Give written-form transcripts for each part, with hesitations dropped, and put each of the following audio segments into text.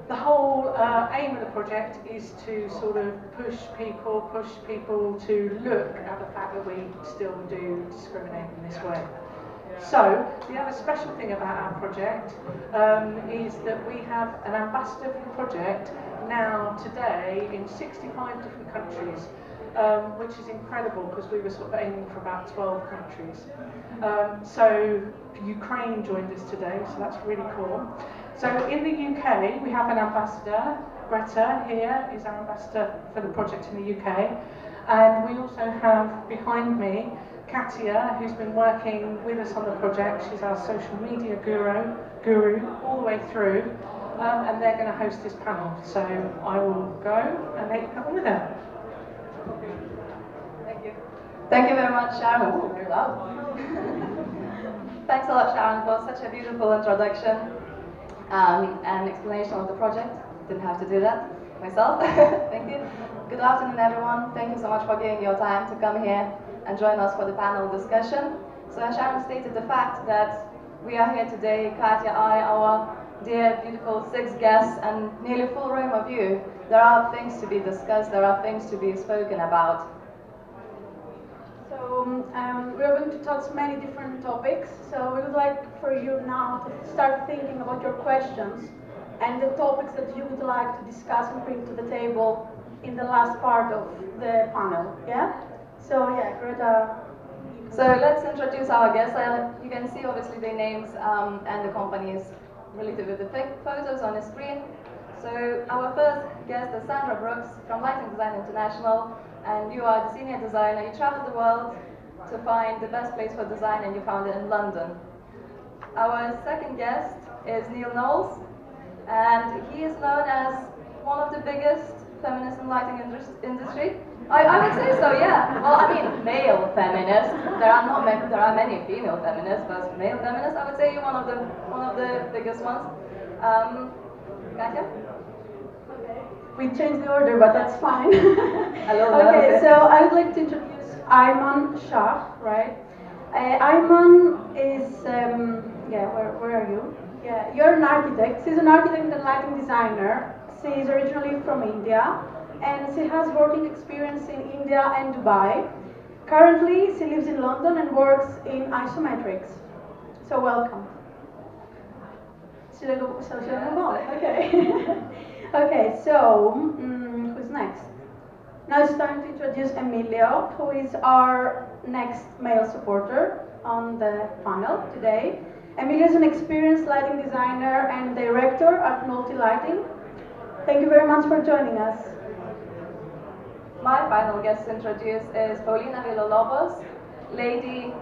the whole aim of the project is to sort of push people to look at the fact that we still do discriminate in this way. So, the other special thing about our project is that we have an ambassador for the project now today in 65 different countries, which is incredible because we were sort of aiming for about 12 countries. So, Ukraine joined us today, so that's really cool. So in the UK, we have an ambassador. Greta here is our ambassador for the project in the UK. And we also have behind me Katia, who's been working with us on the project. She's our social media guru all the way through. And they're going to host this panel. So I will go and make that with her. Thank you. Thank you very much, Sharon. Oh, very loud. Thanks a lot, Sharon, for such a beautiful introduction. And explanation of the project. Didn't have to do that myself. Thank you. Good afternoon, everyone. Thank you so much for giving your time to come here and join us for the panel discussion. So as Sharon stated, the fact that we are here today, Katia, our dear, beautiful 6 guests, and nearly full room of you, there are things to be discussed, there are things to be spoken about. So we are going to touch many different topics. So we would like for you now to start thinking about your questions and the topics that you would like to discuss and bring to the table in the last part of the panel. Yeah? So yeah, Greta. So let's introduce our guests. You can see obviously their names and the companies related with the photos on the screen. So our first guest is Sandra Brookes from Lighting Design International. And you are the senior designer. You traveled the world to find the best place for design, and you found it in London. Our second guest is Knowles, and he is known as one of the biggest feminists in lighting industry. I would say so, yeah. Well, I mean, male feminists. There are many female feminists, but male feminists, I would say you're one of the biggest ones. Katia? We changed the order, but that's fine. Hello, okay, so I would like to introduce Aiman Shah, right? Aiman is, where are you? Yeah, you're an architect. She's an architect and lighting designer. She is originally from India, and she has working experience in India and Dubai. Currently, she lives in London and works in Isometrix. So welcome. Should I go on? Okay. Okay, so who's next? Now it's time to introduce Emilio, who is our next male supporter on the panel today. Emilio is an experienced lighting designer and director at Nulty Lighting. Thank you very much for joining us. My final guest to introduce is Paulina Villalobos, lady.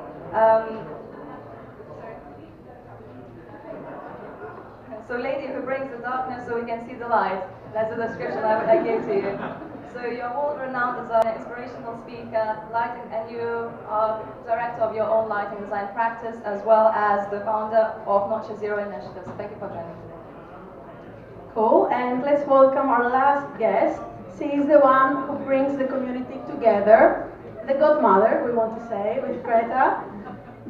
So lady who brings the darkness so we can see the light. That's the description I gave to you. So you're a world-renowned designer, inspirational speaker, lighting, and you are director of your own lighting design practice, as well as the founder of NocheZero initiative. So thank you for joining today. Cool, and let's welcome our last guest. She is the one who brings the community together, the godmother, we want to say, with Greta.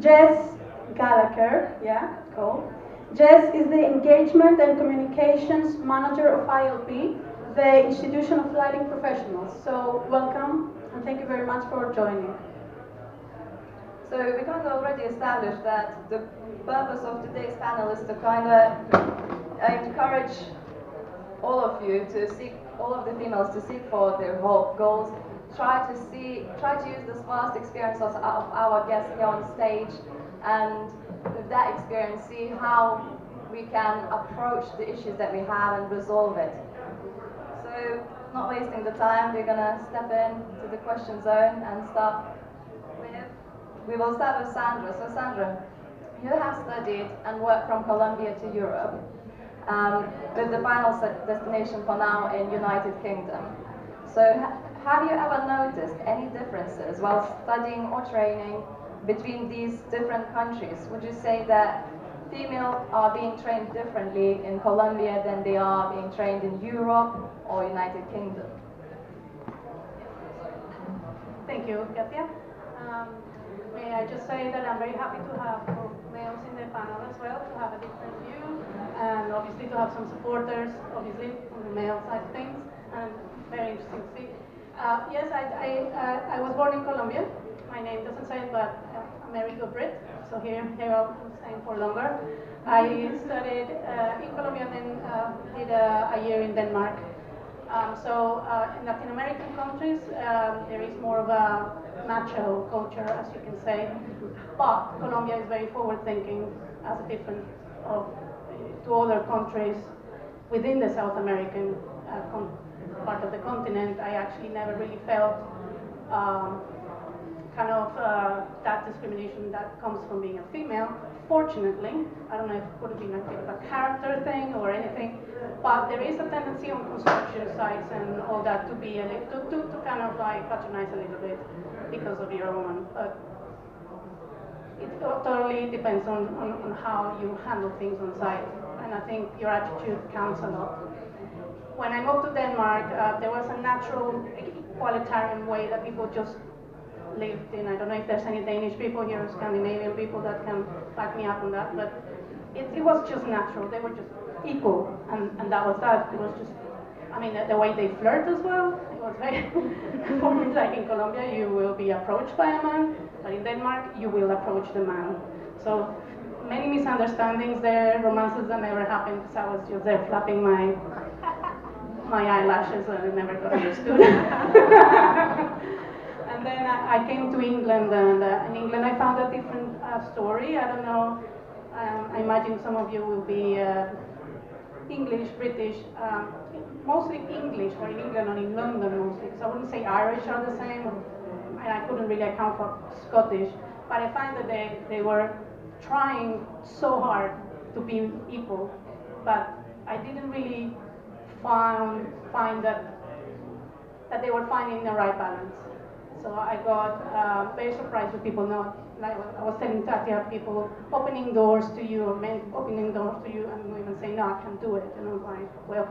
Jess Gallacher, yeah, cool. Jess is the Engagement and Communications Manager of ILP, the Institution of Lighting Professionals. So welcome, and thank you very much for joining. So we kind of already established that the purpose of today's panel is to kind of encourage all of you to seek, all of the females to seek for their goals, try to use this vast experience of our guests here on stage, and with that experience, see how we can approach the issues that we have and resolve it. So, not wasting the time, we're going to step into the question zone and start with, we will start with Sandra. So Sandra, you have studied and worked from Colombia to Europe, with the final destination for now in United Kingdom. So have you ever noticed any differences while studying or training between these different countries? Would you say that females are being trained differently in Colombia than they are being trained in Europe or United Kingdom? Thank you, Katia. may I just say that I'm very happy to have males in the panel as well, to have a different view, and obviously to have some supporters, obviously, on the male side of things, and very interesting to see. Yes, I was born in Colombia. My name doesn't say it, but I'm married to a Brit, so here I'm staying for longer. I studied in Colombia and then did a year in Denmark. In Latin American countries, there is more of a macho culture, as you can say, but Colombia is very forward-thinking as a different to other countries within the South American part of the continent. I actually never really felt that discrimination that comes from being a female. Fortunately, I don't know if it could have been a bit of a character thing or anything, but there is a tendency on construction sites and all that to be to kind of like patronize a little bit because of you're a woman. But it totally depends on how you handle things on site, and I think your attitude counts a lot. When I moved to Denmark, there was a natural equalitarian way that people just lived in. I don't know if there's any Danish people here or Scandinavian people that can back me up on that, but it was just natural. They were just equal, and that was that. It was just, I mean, the way they flirt as well, it was very, like in Colombia, you will be approached by a man, but in Denmark, you will approach the man. So many misunderstandings there, romances that never happened because I was just there flapping my eyelashes and I never got understood. And then I came to England, and in England I found a different story. I don't know, I imagine some of you will be English, British, mostly English, or in England or in London mostly, because I wouldn't say Irish are the same, and I couldn't really account for Scottish, but I find that they were trying so hard to be equal, but I didn't really find that they were finding the right balance. So I got very surprised with people not, like I was telling Katia, people opening doors to you, or men opening doors to you, and women saying, no, I can't do it. And I was like, well,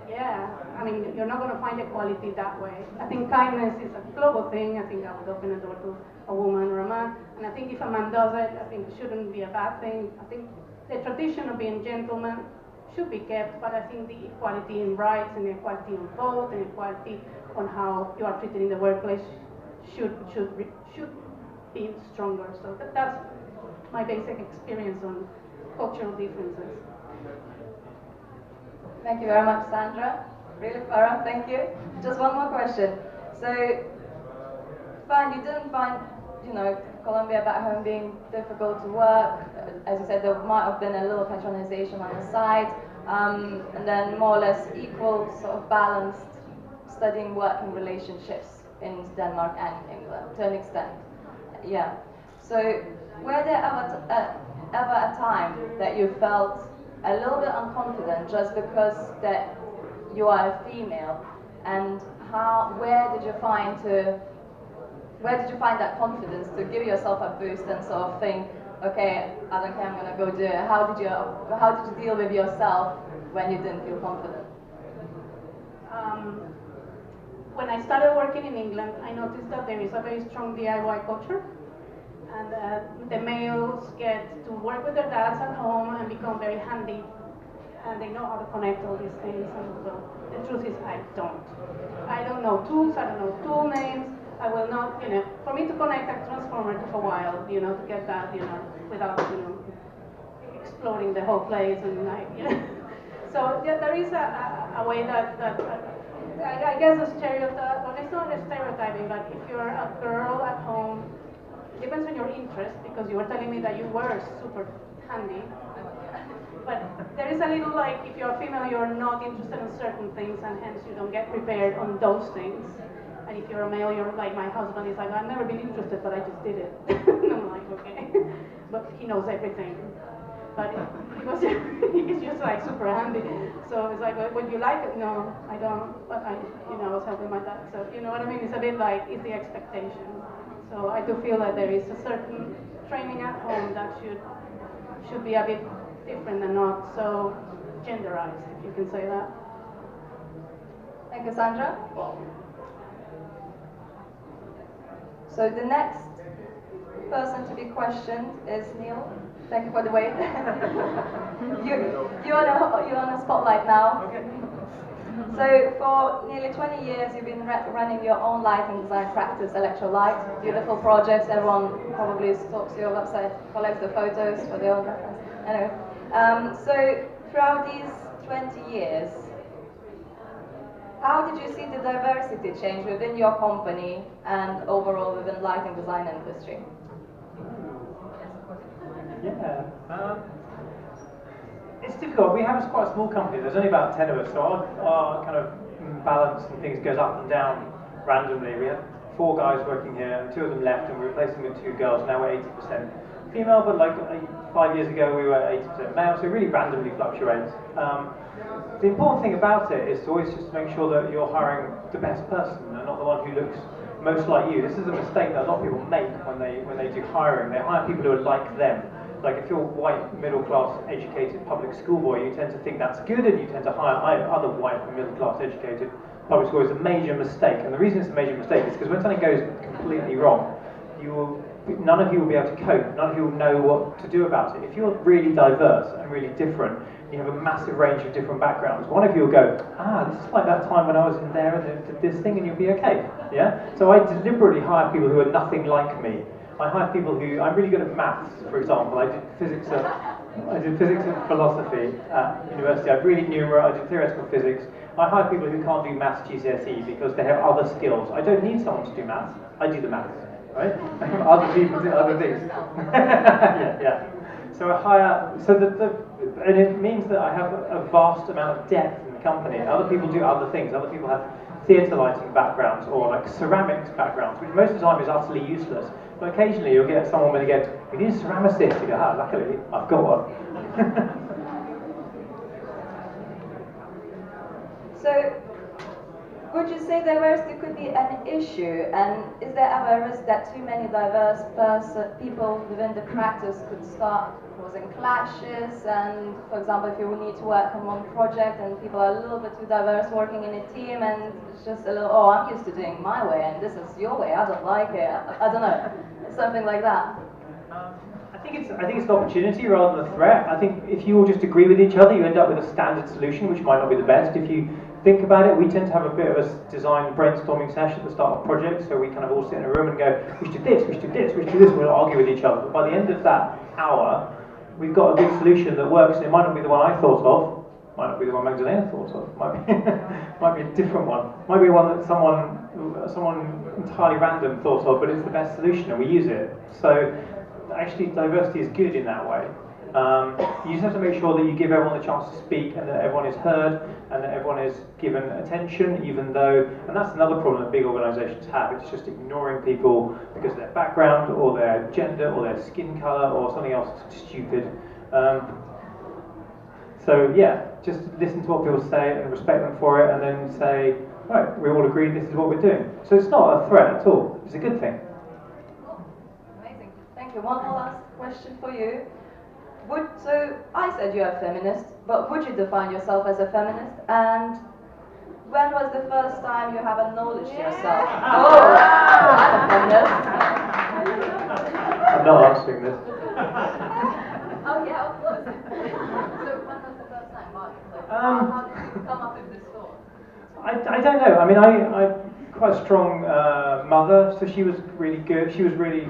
yeah, I mean, you're not going to find equality that way. I think kindness is a global thing. I think I would open a door to a woman or a man. And I think if a man does it, I think it shouldn't be a bad thing. I think the tradition of being gentleman should be kept, but I think the equality in rights and the equality on vote and equality on how you are treated in the workplace should be stronger. So that's my basic experience on cultural differences. Thank you very much, Sandra. Really thorough, thank you. Just one more question. So, fine, you didn't find, Colombia back home being difficult to work. As you said, there might have been a little patronization on the side, and then more or less equal, sort of balanced studying working relationships in Denmark and England to an extent. Yeah. So, were there ever a time that you felt a little bit unconfident just because that you are a female, and where did you find that confidence to give yourself a boost and sort of think, okay, I don't care, I'm gonna go do it? How did you deal with yourself when you didn't feel confident? When I started working in England, I noticed that there is a very strong DIY culture, and the males get to work with their dads at home and become very handy, and they know how to connect all these things. And well, the truth is, I don't know tools, I don't know tool names. I will not, for me to connect a transformer took a while, to get that, without, exploding the whole place and So yeah, there is a way that I guess a stereotype, but it's not a stereotyping, but if you're a girl at home, it depends on your interest, because you were telling me that you were super handy. But there is a little like, if you're a female, you're not interested in certain things, and hence you don't get prepared on those things. And if you're a male, you're like my husband is like, I've never been interested, but I just did it. And I'm like, okay. But he knows everything. But he's just like super handy. So it's like, well, would you like it? No, I don't. But I was helping my dad. So you know what I mean? It's a bit like, it's the expectation. So I do feel that there is a certain training at home that should be a bit different and not so genderized, if you can say that. Thank you, Sandra. So the next person to be questioned is Neil. Thank you for the wait. you're on a spotlight now. Okay. So for nearly 20 years, you've been running your own lighting design practice, Elektra Light. Beautiful projects. Everyone probably stalks your website, collects the photos for their own reference. Anyway, so throughout these 20 years, how did you see the diversity change within your company and overall within the lighting design industry? Yeah, it's difficult. We have quite a small company. There's only about 10 of us, so our kind of balance and things goes up and down randomly. We had 4 guys working here, and 2 of them left, and we replaced them with 2 girls. Now we're 80% female, but like 5 years ago we were 80% male, so it really randomly fluctuates. The important thing about it is to always just make sure that you're hiring the best person and not the one who looks most like you. This is a mistake that a lot of people make when they do hiring. They hire people who are like them. Like if you're a white, middle-class, educated public school boy, you tend to think that's good, and you tend to hire other white, middle-class, educated public school. It's a major mistake, and the reason it's a major mistake is because when something goes completely wrong, none of you will be able to cope. None of you will know what to do about it. If you're really diverse and really different, you have a massive range of different backgrounds. One of you will go, this is like that time when I was in there and did this thing, and you'll be okay. Yeah. So I deliberately hire people who are nothing like me. I hire people who, I'm really good at maths, for example. I did physics and philosophy at university. I'm really numerate. I did theoretical physics. I hire people who can't do maths GCSE because they have other skills. I don't need someone to do maths. I do the maths, right? I have other people do other things. yeah. So I hire, and it means that I have a vast amount of depth in the company. Other people do other things. Other people have theatre lighting backgrounds or like ceramics backgrounds, which most of the time is utterly useless. But occasionally you'll get someone when they go, we need a ceramicist. You go, luckily, I've got one. So, would you say diversity could be an issue? And is there ever a risk that too many diverse people within the practice could start causing clashes? And, for example, if you need to work on one project and people are a little bit too diverse working in a team, and it's just a little, I'm used to doing my way and this is your way, I don't like it. I don't know, something like that. I think it's an opportunity rather than a threat. I think if you all just agree with each other, you end up with a standard solution, which might not be the best. If you think about it, we tend to have a bit of a design brainstorming session at the start of projects, so we kind of all sit in a room and go, we should do this, we should do this, we should do this, we'll argue with each other. But by the end of that hour, we've got a good solution that works, and it might not be the one I thought of, might not be the one Magdalena thought of, might be a different one, might be one that someone entirely random thought of, but it's the best solution and we use it. So actually diversity is good in that way. You just have to make sure that you give everyone the chance to speak and that everyone is heard and that everyone is given attention, even though, and that's another problem that big organisations have, it's just ignoring people because of their background or their gender or their skin colour or something else stupid. So yeah, just listen to what people say and respect them for it, and then say, right, we all agree this is what we're doing. So it's not a threat at all, it's a good thing. Amazing, thank you. One more last question for you. So I said you're a feminist, but would you define yourself as a feminist? And when was the first time you have acknowledged yourself? Oh, I'm a feminist. I'm not answering this. Oh yeah, of course. So when was the first time, Mark? How did you come up with this thought? I don't know. I mean, I quite a strong mother, so she was really good. She was really,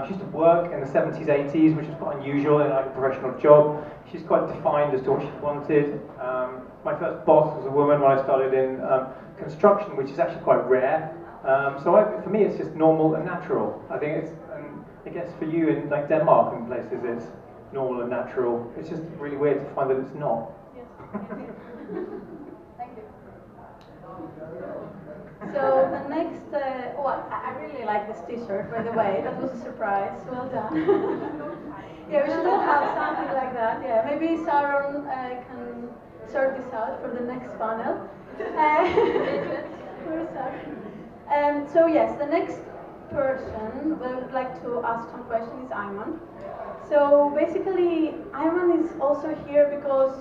she used to work in the 70s, 80s, which is quite unusual in like a professional job. She's quite defined as to what she wanted. My first boss was a woman when I started in construction, which is actually quite rare. So for me, it's just normal and natural. I think it's, and I guess for you in like Denmark and places, it's normal and natural. It's just really weird to find that it's not. Yes. Thank you. So the next, I really like this t-shirt, by the way. That was a surprise. Well done. Yeah, we should all have something like that. Yeah, maybe Sharon can sort this out for the next panel. Where's Sharon? So yes, the next person we would like to ask some questions is Aiman. So basically, Aiman is also here because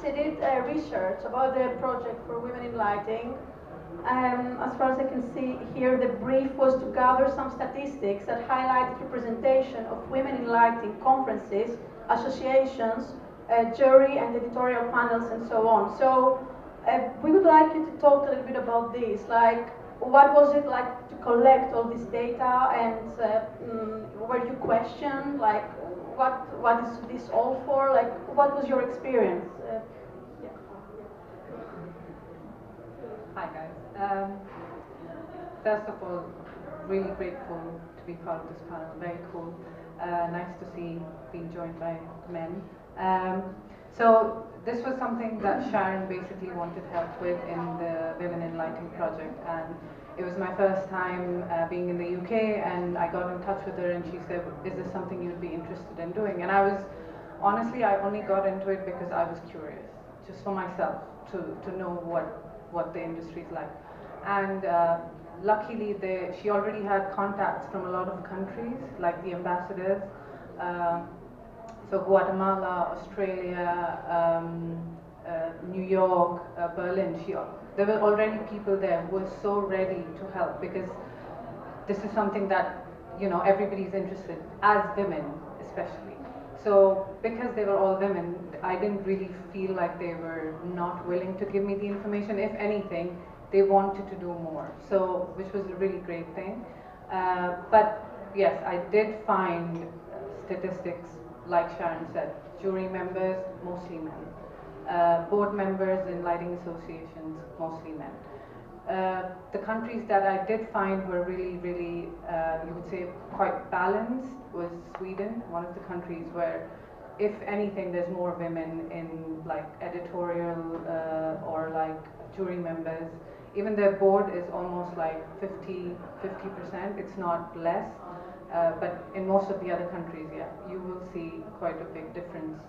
she did research about the project for women in lighting As far as I can see here, the brief was to gather some statistics that highlight representation of women in lighting conferences, associations, jury and editorial panels, and so on. So we would like you to talk a little bit about this, like what was it like to collect all this data, and were you questioned, like what is this all for, like what was your experience? Hi guys. First of all, really grateful to be part of this panel. Very cool. Nice to see being joined by men. So this was something that Sharon basically wanted help with in the Women in Lighting project, and it was my first time being in the UK, and I got in touch with her and she said, is this something you'd be interested in doing? And I was, honestly, I only got into it because I was curious, just for myself, to know what the industry is like. And luckily, she already had contacts from a lot of countries, like the ambassadors. So Guatemala, Australia, New York, Berlin. There were already people there who were so ready to help, because this is something that, you know, everybody's interested, as women especially. So because they were all women, I didn't really feel like they were not willing to give me the information. If anything, they wanted to do more, so which was a really great thing. But yes, I did find statistics, like Sharon said, jury members, mostly men. Board members in lighting associations, mostly men. The countries that I did find were really, really, you would say, quite balanced was Sweden, one of the countries where, if anything, there's more women in like editorial or like jury members. Even their board is almost like 50%, it's not less. But in most of the other countries, yeah, you will see quite a big difference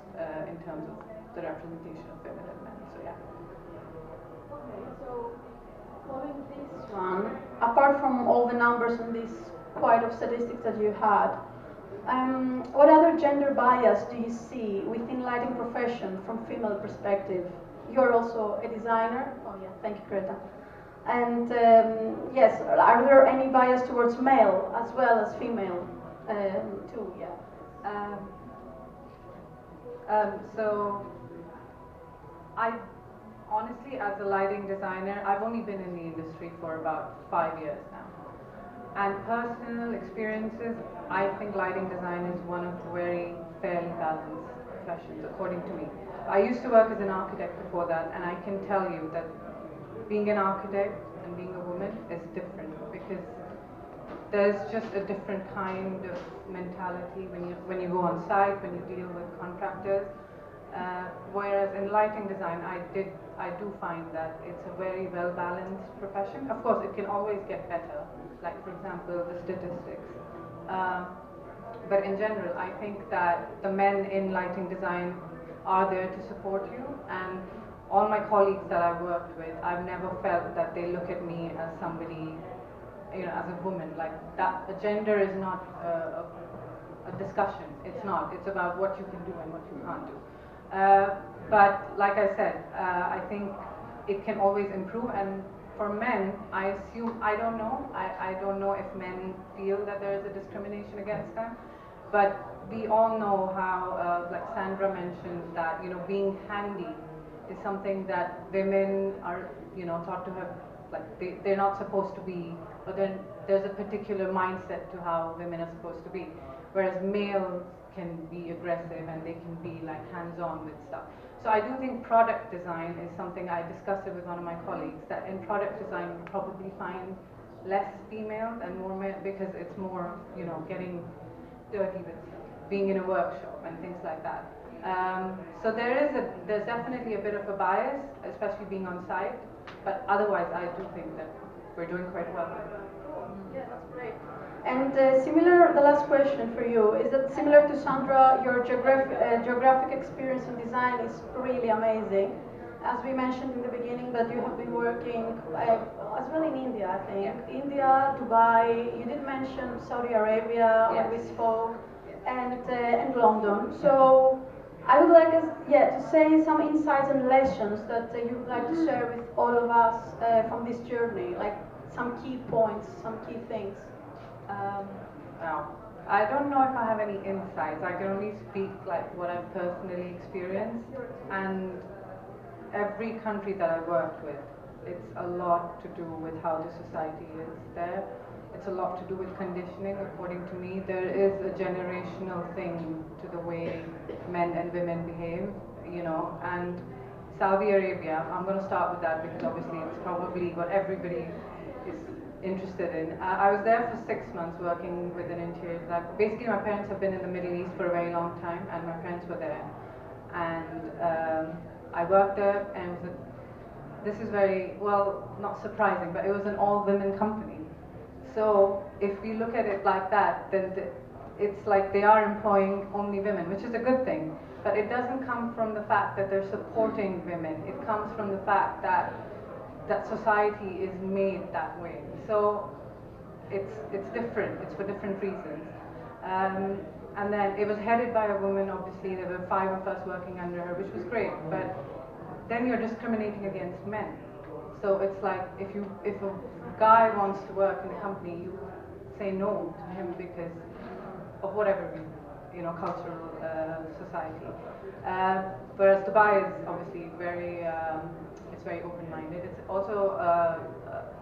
in terms of the representation of women and men, so yeah. Okay, so following this one, apart from all the numbers and this quite of statistics that you had, what other gender bias do you see within lighting profession from female perspective? You're also a designer. Oh yeah, thank you, Greta. And yes, are there any bias towards male as well as female too? Yeah. So I honestly, as a lighting designer, I've only been in the industry for about 5 years now. And personal experiences, I think lighting design is one of the very fairly balanced professions, according to me. I used to work as an architect before that, and I can tell you that being an architect and being a woman is different, because there's just a different kind of mentality when you go on site, when you deal with contractors. Whereas in lighting design, I do find that it's a very well balanced profession. Of course, it can always get better, like for example the statistics. But in general, I think that the men in lighting design are there to support you, and all my colleagues that I've worked with, I've never felt that they look at me as somebody, you know, as a woman. Like that, gender is not a discussion. It's not. It's about what you can do and what you can't do. But like I said, I think it can always improve. And for men, I assume, I don't know. I don't know if men feel that there is a discrimination against them. But we all know how, like Sandra mentioned, that, you know, being handy is something that women are, you know, thought to have, like they're not supposed to be, or then there's a particular mindset to how women are supposed to be, whereas males can be aggressive and they can be like hands-on with stuff. So I do think product design is something, I discussed it with one of my colleagues, that in product design you probably find less females and more men, because it's more, you know, getting dirty with being in a workshop and things like that. So there's definitely a bit of a bias, especially being on site, but otherwise I do think that we're doing quite well. Yeah, that's great. And similar, the last question for you, is that similar to Sandra, your geographic experience in design is really amazing. As we mentioned in the beginning, that you have been working as well in India, I think. Yeah. India, Dubai, you did mention Saudi Arabia when we spoke, and London. So I would like us, to say some insights and lessons that you would like to share with all of us from this journey, like some key points, some key things. Now, I don't know if I have any insights. I can only speak like what I've personally experienced, and every country that I worked with, it's a lot to do with how the society is there. It's a lot to do with conditioning, according to me. There is a generational thing to the way men and women behave, you know, and Saudi Arabia, I'm going to start with that because obviously it's probably what everybody is interested in. I was there for 6 months working with an interior design. Basically, my parents have been in the Middle East for a very long time, and my parents were there. And I worked there, and this is very, well, not surprising, but it was an all-women company. So if we look at it like that, then it's like they are employing only women, which is a good thing. But it doesn't come from the fact that they're supporting women. It comes from the fact that society is made that way. So it's different. It's for different reasons. And then it was headed by a woman. Obviously, there were 5 of us working under her, which was great. But then you're discriminating against men. So it's like if a guy wants to work in the company, you say no to him because of whatever reason, you know, cultural society. Whereas Dubai is obviously very, it's very open-minded. It's also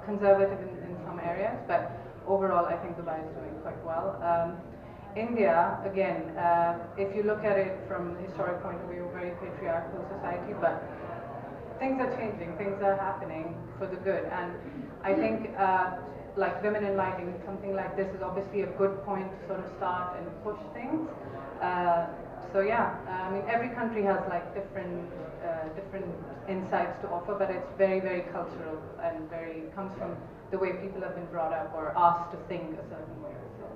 conservative in some areas, but overall, I think Dubai is doing quite well. India, again, if you look at it from the historic point of view, very patriarchal society, but things are changing, things are happening for the good, and I think like Women in Lighting, something like this is obviously a good point to sort of start and push things. So yeah, I mean every country has like different insights to offer, but it's very, very cultural and comes from the way people have been brought up or asked to think a certain way. So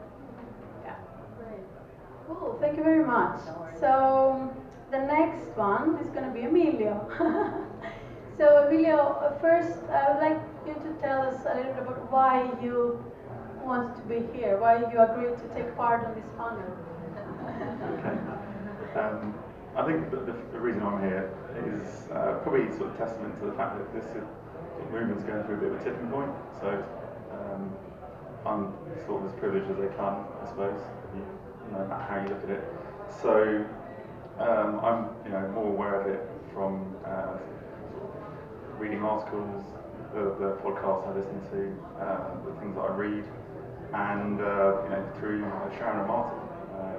yeah. Great. Cool, thank you very much. So the next one is going to be Emilio. So Emilio, first I would like you to tell us a little bit about why you wanted to be here, why you agreed to take part on this panel. Okay. I think the reason I'm here is probably sort of testament to the fact that this movement's going through a bit of a tipping point. So I'm sort of as privileged as I can, I suppose, no matter how you look at it. So I'm more aware of it from reading articles, the podcasts I listen to, the things that I read, and through Sharon and Martin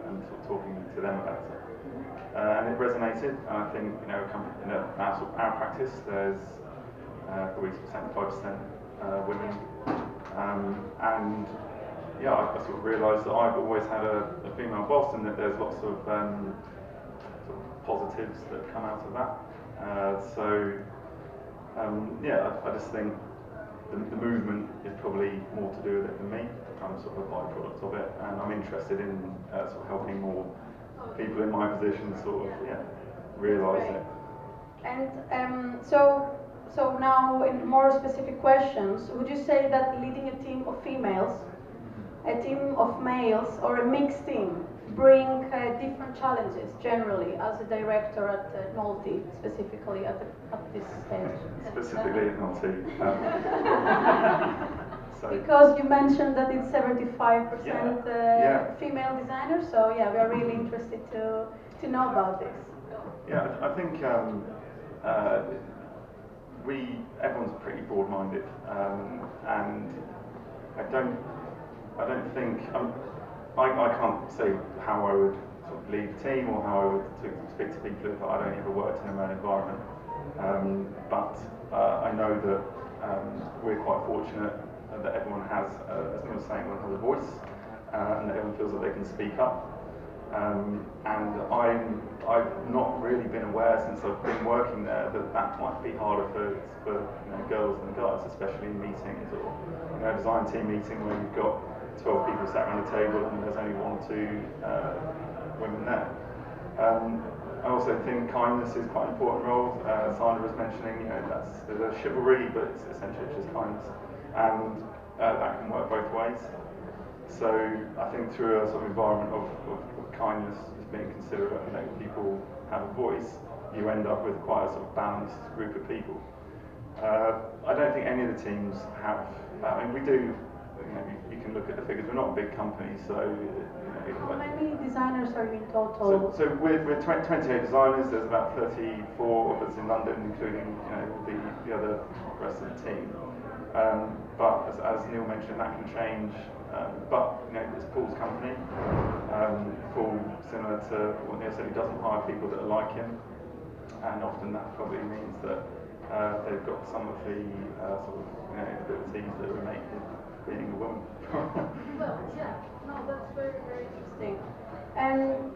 and sort of talking to them about it. And it resonated. And I think in our practice, there's probably 75% women, and yeah, I sort of realised that I've always had a female boss, and that there's lots of sort of positives that come out of that. I just think the movement is probably more to do with it than me. I'm sort of a byproduct of it, and I'm interested in sort of helping more people in my position sort of realise it. And so now in more specific questions, would you say that leading a team of females, a team of males, or a mixed team bring different challenges generally as a director at Nulty, specifically at this stage? Specifically at Nulty. Because you mentioned that it's 75% female designers, so yeah, we are really interested to know about this. Yeah, I think everyone's pretty broad-minded, and I don't think I can't say how I would sort of lead a team or how I would speak to people if I'd only ever worked in a male environment. But I know that we're quite fortunate that everyone has, as Neil was saying, everyone has a voice, and that everyone feels that they can speak up. And I've not really been aware since I've been working there that might be harder for girls than guys, especially in meetings or a design team meeting where you've got 12 people sat around the table and there's only 1 or 2 women there. I also think kindness is quite an important role. Sandra was mentioning, there's a chivalry, but it's essentially just kindness, and that can work both ways. So I think through a sort of environment of kindness, just being considerate and letting people have a voice, you end up with quite a sort of balanced group of people. I don't think any of the teams have. I mean, we do. You can look at the figures. We're not a big company, so. How many designers are you in total? So we're 28 designers. There's about 34 of us in London, including the other rest of the team. But as Neil mentioned, that can change. But it's Paul's company. Paul, similar to what Neil said, he doesn't hire people that are like him, and often that probably means that they've got some of the sort of abilities that are innate with being a woman. Well, yeah, no, that's very, very interesting. And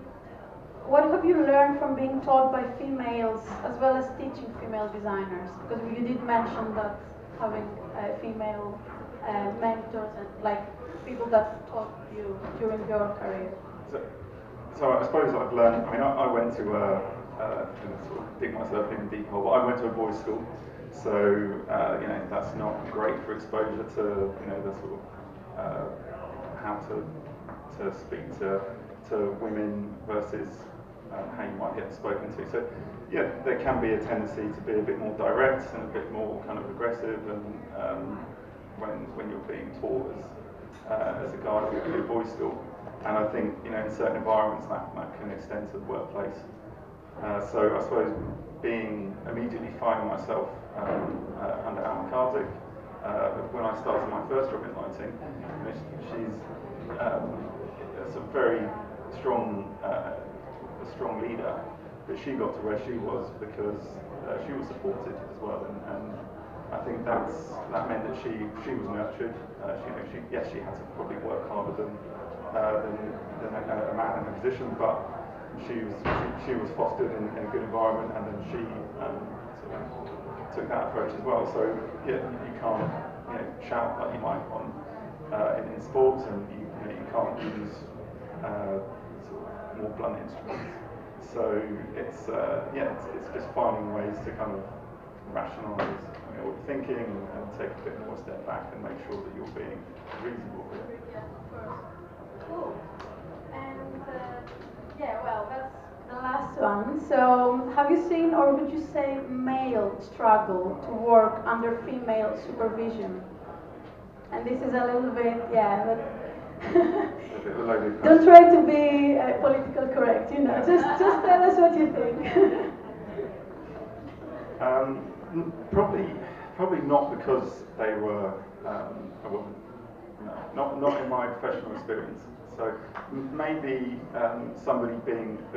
what have you learned from being taught by females as well as teaching female designers? Because you did mention that having female mentors and like people that taught you during your career. So I suppose I've learned. I mean, I went to sort of dig myself in a deep hole, but I went to a boys' school, so that's not great for exposure to the sort of how to speak to women versus how you might get spoken to. So yeah, there can be a tendency to be a bit more direct and a bit more kind of aggressive, and when you're being taught as a guy at a boys' school. And I think in certain environments that can extend to the workplace. So I suppose immediately finding myself under Aiman, when I started my first job in lighting, she's a very strong leader, but she got to where she was because she was supported as well, and I think that meant that she was nurtured. She had to probably work harder than a man in a position, but she was fostered in a good environment, and then she sort of took that approach as well. So yeah, you can't shout like you might in sports, and you can't use sort of more blunt instruments. So it's just finding ways to kind of rationalise what you're thinking and take a bit more step back and make sure that you're being reasonable with it. Yeah, of course. Cool. And well, that's the last one. So, have you seen, or would you say, male struggle to work under female supervision? And this is a little bit, don't try to be political correct, just tell us what you think. Probably not because they were a woman. No, not in my professional experience. So maybe somebody being a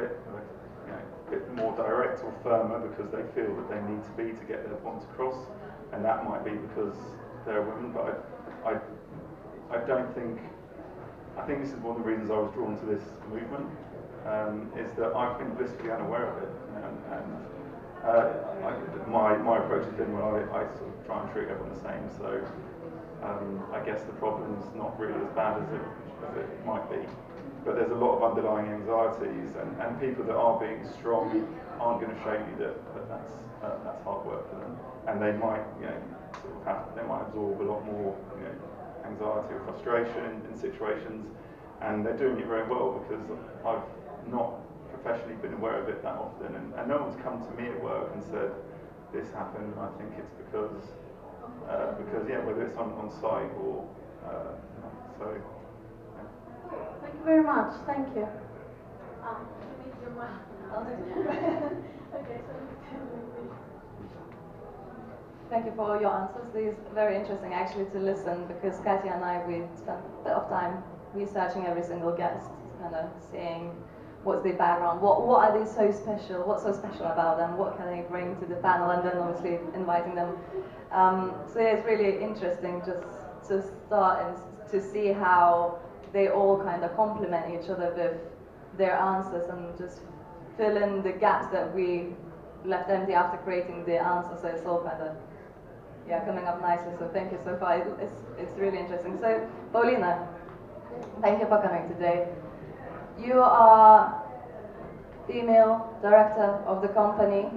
bit more direct or firmer because they feel that they need to be to get their points across, and that might be because they're women. But I don't think. I think this is one of the reasons I was drawn to this movement, is that I've been blissfully unaware of it, and my approach has been, well, I sort of try and treat everyone the same, so I guess the problem's not really as bad as it might be. But there's a lot of underlying anxieties, and people that are being strong aren't going to show you that that's hard work for them, and they might they might absorb a lot more anxiety or frustration in situations, and they're doing it very well because I've not professionally been aware of it that often, and no one's come to me at work and said this happened, and I think it's because whether it's on site or so. Yeah. Thank you very much. Thank you. Okay, Thank you for your answers. It's very interesting actually to listen, because Katia and I, we spent a bit of time researching every single guest, kind of seeing what's their background, what are they so special, what's so special about them, what can they bring to the panel, and then obviously inviting them. So yeah, it's really interesting just to start and to see how they all kind of complement each other with their answers and just fill in the gaps that we left empty after creating the answer. So it's all kind of coming up nicely. So thank you so far. It's really interesting. So Paulina, thank you for coming today. You are female director of the company.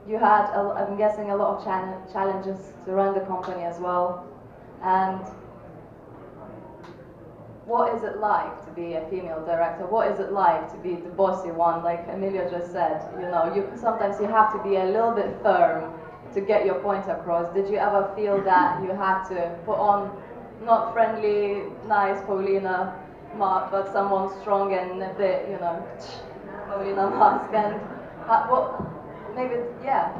You had, I'm guessing, a lot of challenges to run the company as well. And what is it like to be a female director? What is it like to be the bossy one? Like Emilio just said, you know, sometimes you have to be a little bit firm to get your point across. Did you ever feel that you had to put on not friendly, nice Paulina mark, but someone strong and a bit, you know, Paulina mask and what? Maybe, yeah.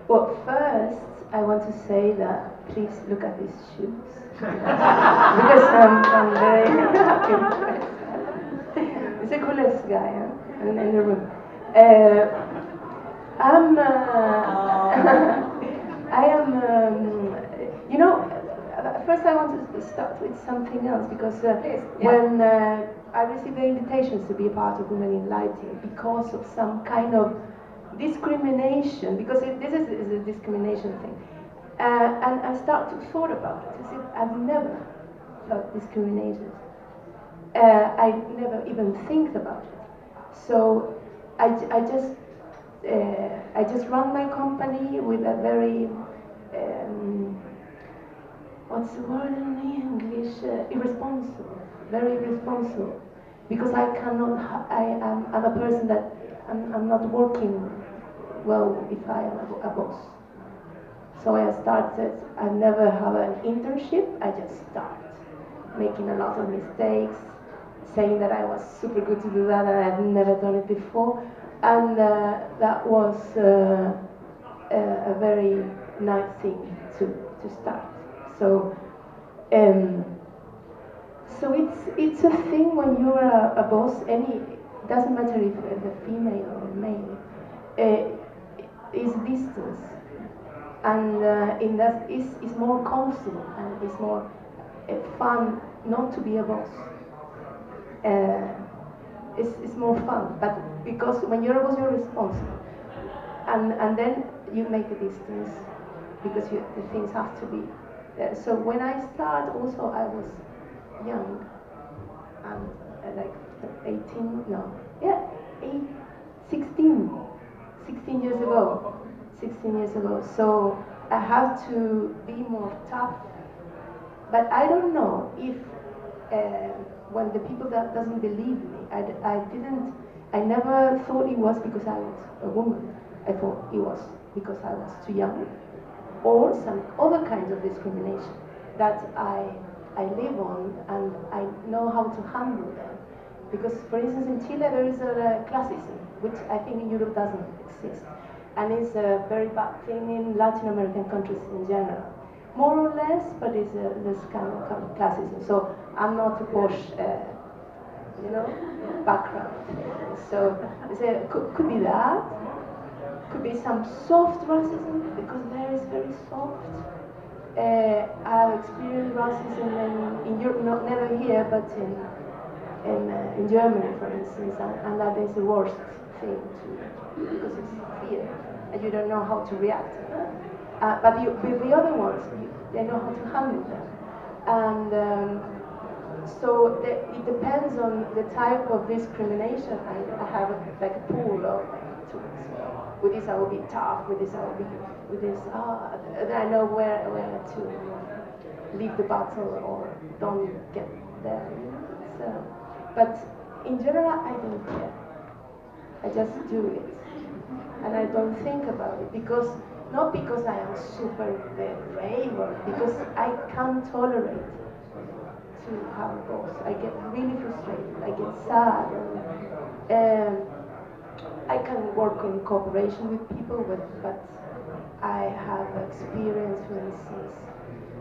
Well, first, I want to say that please look at these shoes. Because I'm very impressed. He's the coolest guy in the room. You know, first I want to start with something else because when I received the invitations to be a part of Women in Lighting because of some kind of discrimination, because this is a discrimination thing. And I started to thought about it. I said, I've never felt discriminated. I never even think about it. So I just run my company with a very what's the word in English? Irresponsible, very irresponsible. Because I'm a person that I'm not working well if I am a boss. So I never have an internship, I just start making a lot of mistakes, saying that I was super good to do that and I had never done it before. And that was a very nice thing to start. So it's a thing when you're a boss, doesn't matter if a female or a male, is distance. And in that is more comfortable and it's more fun not to be a boss. It's more fun, but because when you're a boss, you're responsible, and then you make a distance because the things have to be there. So when I start, also I was young, and like 16 years ago. 16 years ago, so I have to be more tough. But I don't know if when the people that doesn't believe me, I never thought it was because I was a woman. I thought it was because I was too young, or some other kinds of discrimination that I live on and I know how to handle them. Because, for instance, in Chile there is a classism, which I think in Europe doesn't exist. And it's a very bad thing in Latin American countries in general. More or less, but it's this kind of classism. So I'm not a posh, background. So could be that. Could be some soft racism, because there is very soft. I've experienced racism in Europe, never here, but in Germany, for instance, and that is the worst thing because it's fear, and you don't know how to react. But the other ones, they know how to handle them. And so it depends on the type of discrimination. I have like a pool of tools. With this I will be tough, with this I will be, with this, I know where to leave the battle or don't get there. So, but in general, I don't care. I just do it. And I don't think about it, not because I am super brave, or because I can't tolerate to have a boss. I get really frustrated, I get sad, and I can work in cooperation with people, but I have experience, for instance.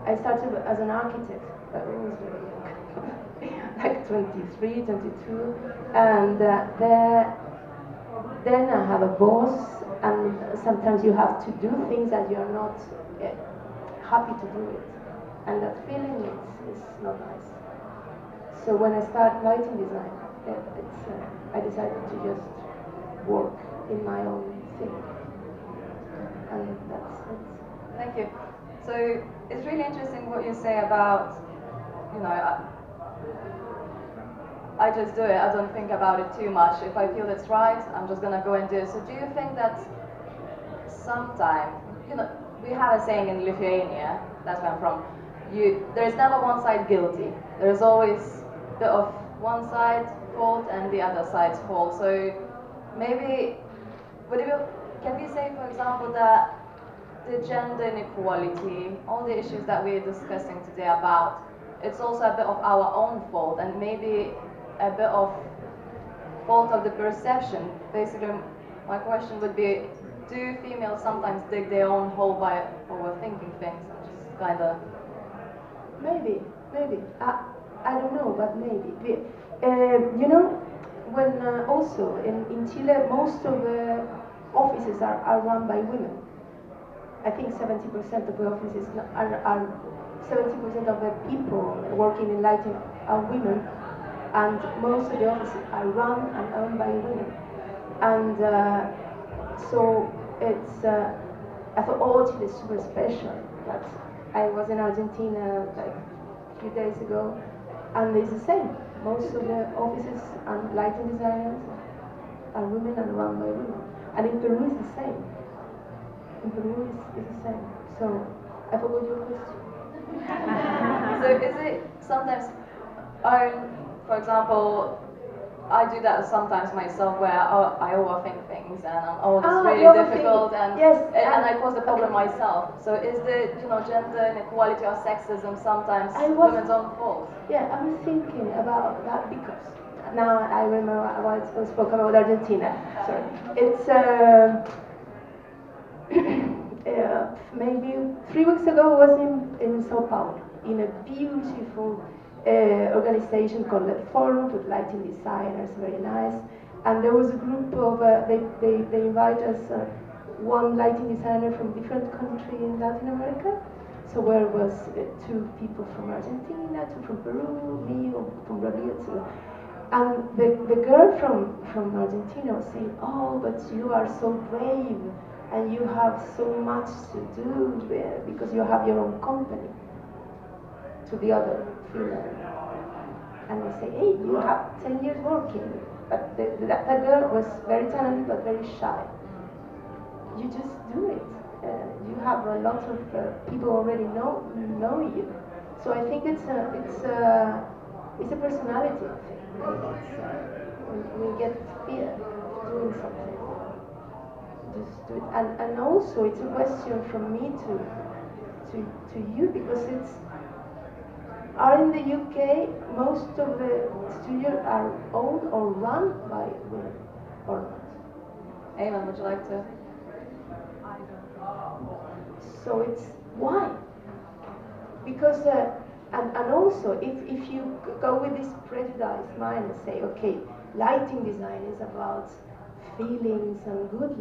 I started as an architect, but I was very young, like 23, 22, and then I have a boss, and sometimes you have to do things that you're not happy to do it, and that feeling is not nice. So when I started lighting design, I decided to just work in my own thing, and that's it. Thank you. So it's really interesting what you say about, I just do it, I don't think about it too much. If I feel it's right, I'm just gonna go and do it. So do you think that sometime, we have a saying in Lithuania, that's where I'm from, there is never one side guilty. There is always a bit of one side fault and the other side's fault. So maybe, can we say, for example, that the gender inequality, all the issues that we're discussing today about, it's also a bit of our own fault and maybe a bit of fault of the perception. Basically, my question would be, do females sometimes dig their own hole by overthinking things and just kind of... Maybe. I don't know, but maybe. You know, when also in Chile, most of the offices are run by women. I think 70% of the offices are 70% of the people working in lighting are women, and most of the offices are run and owned by women. And so it's, I thought, oh, Chile is super special. But I was in Argentina like a few days ago, and it's the same. Most of the offices and lighting designers are women and run by women. And in Peru it's the same. In Peru is the same. So I forgot your question. So is it sometimes, for example, I do that sometimes myself where I overthink things and it's really difficult and I cause the problem myself. So is the gender inequality or sexism sometimes women's own fault? Yeah, I was thinking about that because now I remember what I spoke about Argentina. Sorry, it's maybe 3 weeks ago I was in Sao Paulo in a beautiful organization called the Forum with lighting designers, very nice. And there was a group of, they invite us one lighting designer from different country in Latin America. So where was 2 people from Argentina, 2 from Peru, me from Brazil, etc. And the girl from Argentina was saying, oh, but you are so brave and you have so much to do because you have your own company. To the other female. And I say, hey, you have 10 years working. But that girl was very talented but very shy. You just do it. You have a lot of people already know you. So I think it's a personality thing. We get fear of doing something. Just do it. And also it's a question from me to you because in the UK, most of the studios are owned or run by women, or not? Aiman, would you like to? I don't know. So it's why? Because, and also, if you go with this prejudiced mind and say, okay, lighting design is about feelings and good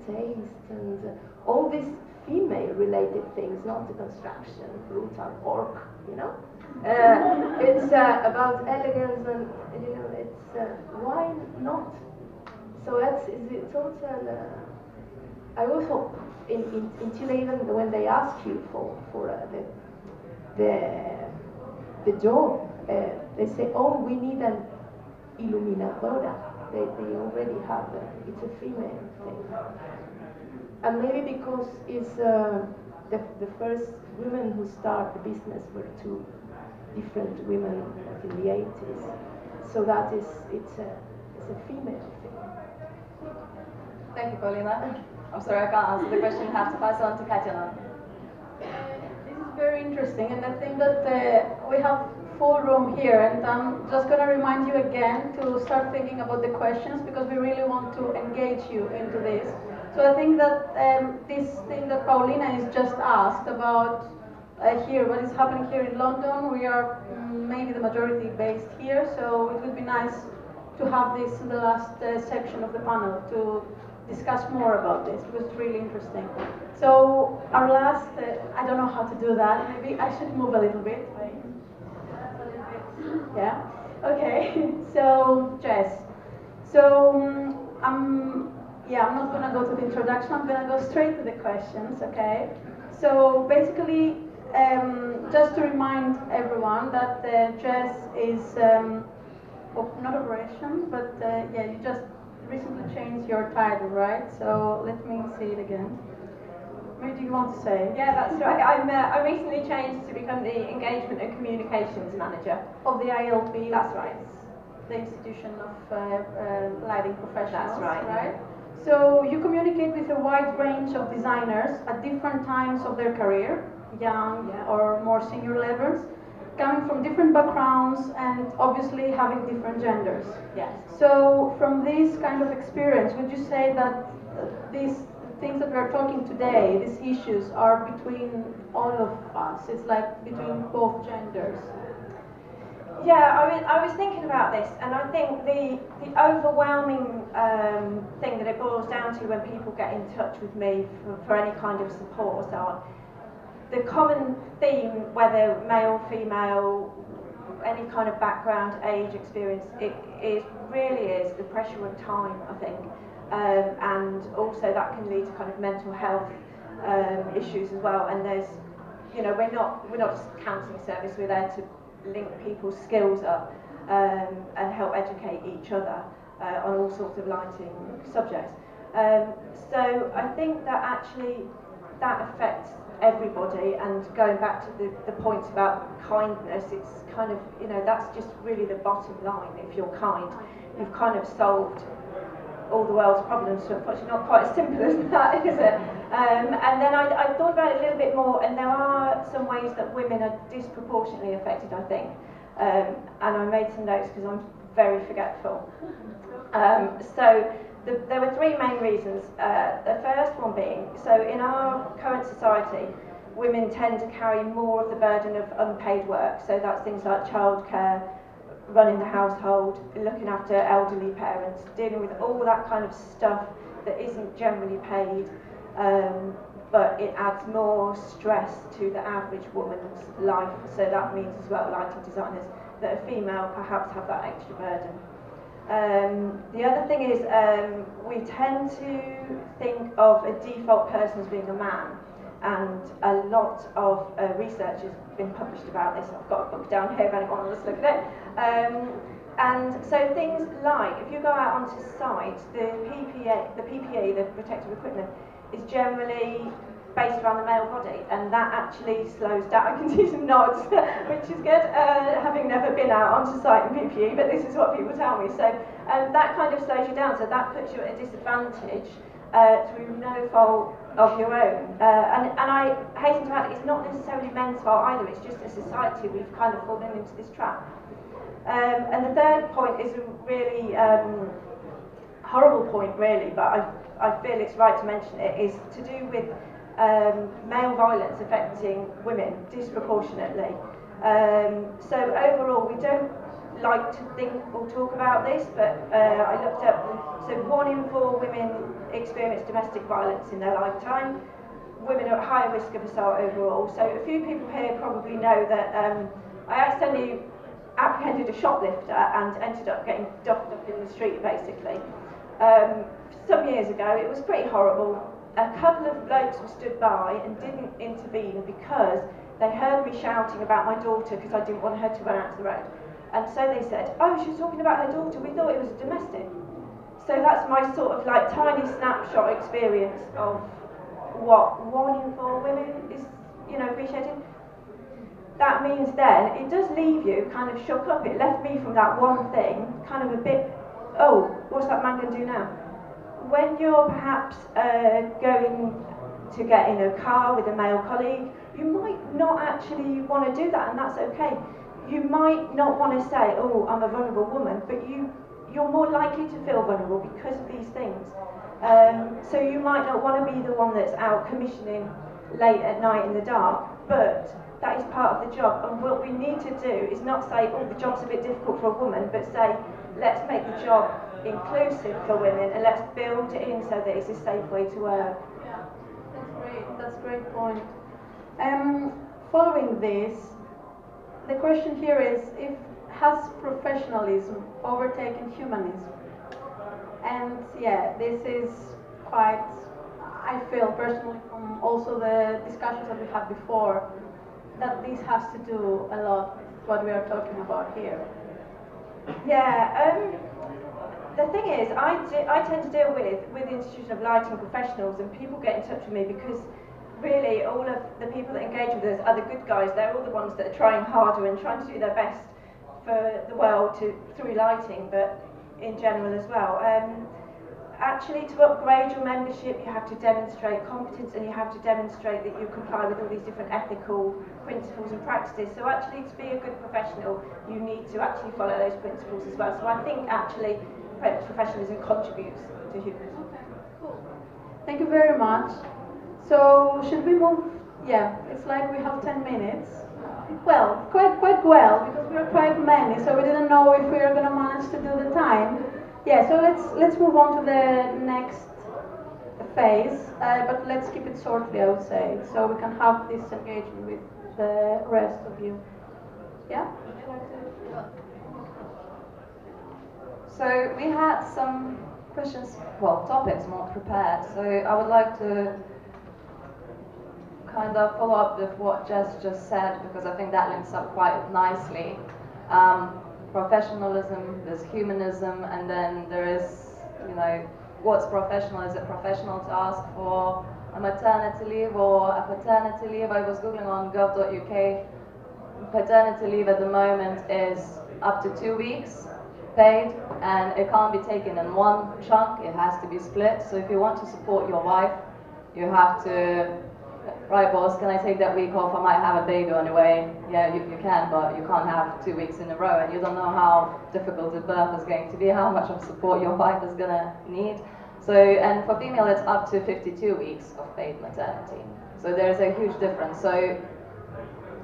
taste and all these female-related things, not the construction, brutal work, it's about elegance and it's why not? So it's total. I also in Chile, even when they ask you for the job, they say, oh, we need an iluminadora. They already have it's a female thing, and maybe because it's the first women who start the business were 2 different women in the 80s. So that it's a female thing. Thank you, Paulina. I'm sorry I can't answer the question. I have to pass on to Katia now. This is very interesting, and I think that we have full room here, and I'm just going to remind you again to start thinking about the questions because we really want to engage you into this. So I think that this thing that Paulina is just asked about here, what is happening here in London, we are maybe the majority based here, so it would be nice to have this in the last section of the panel to discuss more about this because it's really interesting. So our last, I don't know how to do that, maybe I should move a little bit. Yeah, okay, so Jess. So I'm not going to go to the introduction, I'm going to go straight to the questions, okay? So basically, just to remind everyone that Jess is, not operation, but you just recently changed your title, right? So let me see it again. what do you want to say? Yeah, that's right. I recently changed to become the Engagement and Communications Manager. Of the ILP. That's right. The institution of lighting professionals. That's right. So you communicate with a wide range of designers at different times of their career, young or more senior levels, coming from different backgrounds and obviously having different genders. Yes. So from this kind of experience, would you say that these things that we're talking today, these issues, are between all of us? It's like between both genders. Yeah, I was thinking about this, and I think the overwhelming thing that it boils down to when people get in touch with me for any kind of support or so on, the common theme, whether male, female, any kind of background, age, experience, it really is the pressure of time, I think, and also that can lead to kind of mental health issues as well. And there's, you know, we're not just a counselling service, we're there to link people's skills up and help educate each other on all sorts of lighting subjects. So I think that actually that affects everybody, and going back to the points about kindness, it's kind of, you know, that's just really the bottom line. If you're kind, you've kind of solved all the world's problems. So unfortunately not quite as simple as that, is it? And then I thought about it a little bit more, and there are some ways that women are disproportionately affected, I think. And I made some notes because I'm very forgetful. So there were three main reasons. The first one being, so in our current society, women tend to carry more of the burden of unpaid work. So that's things like childcare, running the household, looking after elderly parents, dealing with all that kind of stuff that isn't generally paid, but it adds more stress to the average woman's life. So that means as well, lighting designers, that a female perhaps have that extra burden. The other thing is we tend to think of a default person as being a man, and a lot of research has been published about this. I've got a book down here if anyone wants to look at it. And so things like, if you go out onto site, the PPE, the protective equipment, is generally based around the male body, and that actually slows down. I can see some nods, which is good, having never been out onto site in PPE, but this is what people tell me. So that kind of slows you down, so that puts you at a disadvantage through no fault of your own. And I hasten to add, it's not necessarily men's fault either, it's just a society we've kind of fallen into this trap. And the third point is a really horrible point, really, but I feel it's right to mention it, is to do with male violence affecting women disproportionately. So overall, we don't like to think or talk about this, but I looked up, so 1 in 4 women experience domestic violence in their lifetime. Women are at higher risk of assault overall. So a few people here probably know that I accidentally apprehended a shoplifter and ended up getting duffed up in the street, basically. Some years ago, it was pretty horrible. A couple of blokes were stood by and didn't intervene because they heard me shouting about my daughter because I didn't want her to run out to the road. And so they said, oh, she was talking about her daughter, we thought it was a domestic. So that's my sort of like tiny snapshot experience of what 1 in 4 women is, you know, appreciating. That means then, it does leave you kind of shook up. It left me from that one thing kind of a bit, oh, what's that man going to do now? When you're perhaps going to get in a car with a male colleague, you might not actually want to do that, and that's okay. You might not want to say, oh, I'm a vulnerable woman, but you're more likely to feel vulnerable because of these things. So you might not want to be the one that's out commissioning late at night in the dark, but that is part of the job. And what we need to do is not say, oh, the job's a bit difficult for a woman, but say, let's make the job inclusive for women, and let's build it in so that it's a safe way to work. Yeah, that's a great point. Following this, the question here is, has professionalism overtaken humanism? And yeah, this is quite, I feel personally from also the discussions that we had before, that this has to do a lot with what we are talking about here. Yeah, the thing is, I tend to deal with the institution of lighting professionals, and people get in touch with me because really all of the people that engage with us are the good guys. They're all the ones that are trying harder and trying to do their best for the world through lighting, but in general as well. Actually, to upgrade your membership, you have to demonstrate competence and you have to demonstrate that you comply with all these different ethical principles and practices. So actually, to be a good professional, you need to actually follow those principles as well. So I think actually professionalism contributes to humans. Okay, cool. Thank you very much. So should we move? Yeah, it's like we have 10 minutes. Well, quite well, because we are quite many, so we didn't know if we are going to manage to do the time. Yeah, so let's move on to the next phase, but let's keep it shortly, I would say, so we can have this engagement with the rest of you. Yeah? So we had some questions, well, topics more prepared, so I would like to kind of follow up with what Jess just said, because I think that links up quite nicely. Professionalism, there's humanism, and then there is, what's professional? Is it professional to ask for a maternity leave or a paternity leave? I was googling on gov.uk. Paternity leave at the moment is up to 2 weeks paid, and it can't be taken in one chunk, it has to be split. So if you want to support your wife, you have to, right boss, can I take that week off? I might have a baby on the way. Yeah, you can, but you can't have 2 weeks in a row, and you don't know how difficult the birth is going to be, how much of support your wife is going to need. So, and for female, it's up to 52 weeks of paid maternity. So there's a huge difference. So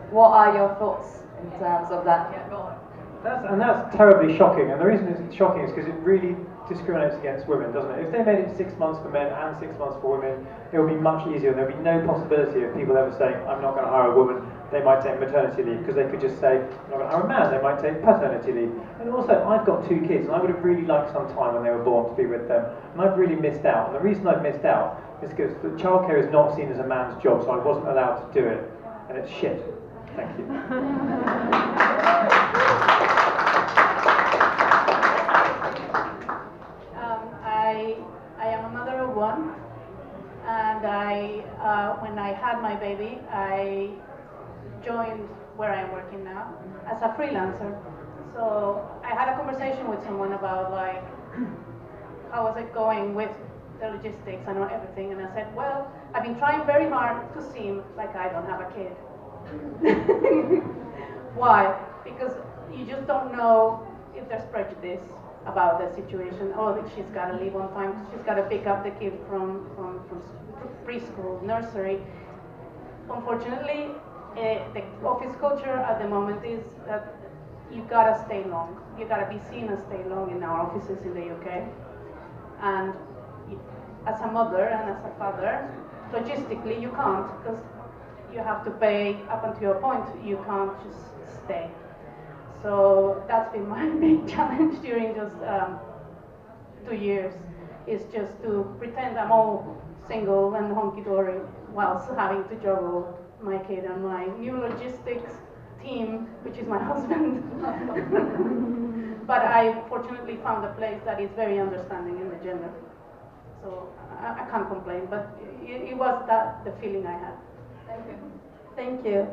what are your thoughts in terms of that? Yeah, go on. That's terribly shocking, and the reason it's shocking is because it really discriminates against women, doesn't it? If they made it 6 months for men and 6 months for women, it would be much easier, and there would be no possibility of people ever saying, I'm not going to hire a woman. They might take maternity leave, because they could just say, I'm not going to hire a man. They might take paternity leave. And also, I've got 2 kids, and I would have really liked some time when they were born to be with them, and I've really missed out. And the reason I've missed out is because the childcare is not seen as a man's job, so I wasn't allowed to do it, and it's shit. Thank you. I am a mother of one, and when I had my baby, I joined where I am working now as a freelancer. So I had a conversation with someone about how was it going with the logistics and everything, and I said, well, I've been trying very hard to seem like I don't have a kid. Why? Because you just don't know if there's prejudice about the situation. Oh, that she's got to leave on time, she's got to pick up the kid from preschool, nursery. Unfortunately, the office culture at the moment is that you gotta stay long. You gotta be seen and stay long in our offices in the UK. And as a mother and as a father, logistically you can't, because you have to pay up until a point. You can't just stay. So that's been my big challenge during just 2 years, is just to pretend I'm all single and honky-dory whilst having to juggle my kid and my new logistics team, which is my husband. But I fortunately found a place that is very understanding in the gender. So I can't complain, but it was the feeling I had. Thank you. Thank you.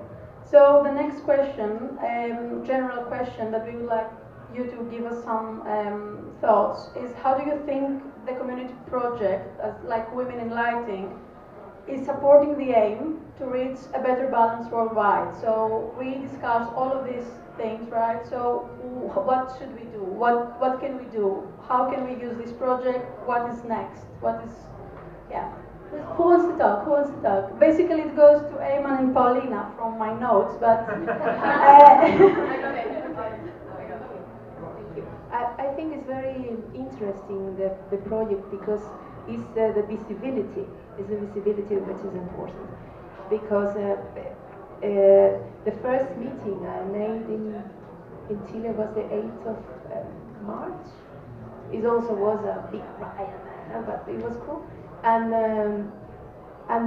So the next question, general question that we would like you to give us some thoughts, is how do you think the community project, like Women in Lighting, is supporting the aim to reach a better balance worldwide? So we discussed all of these things, right? So what should we do? What can we do? How can we use this project? What is next? What is, yeah. Who wants to talk? Who wants to talk? Basically, it goes to Aiman and Paulina from my notes, but I think it's very interesting, the project, because it's the visibility. It's the visibility which is important. Because the first meeting I made in Chile was the 8th of March. It also was a big riot, but it was cool. And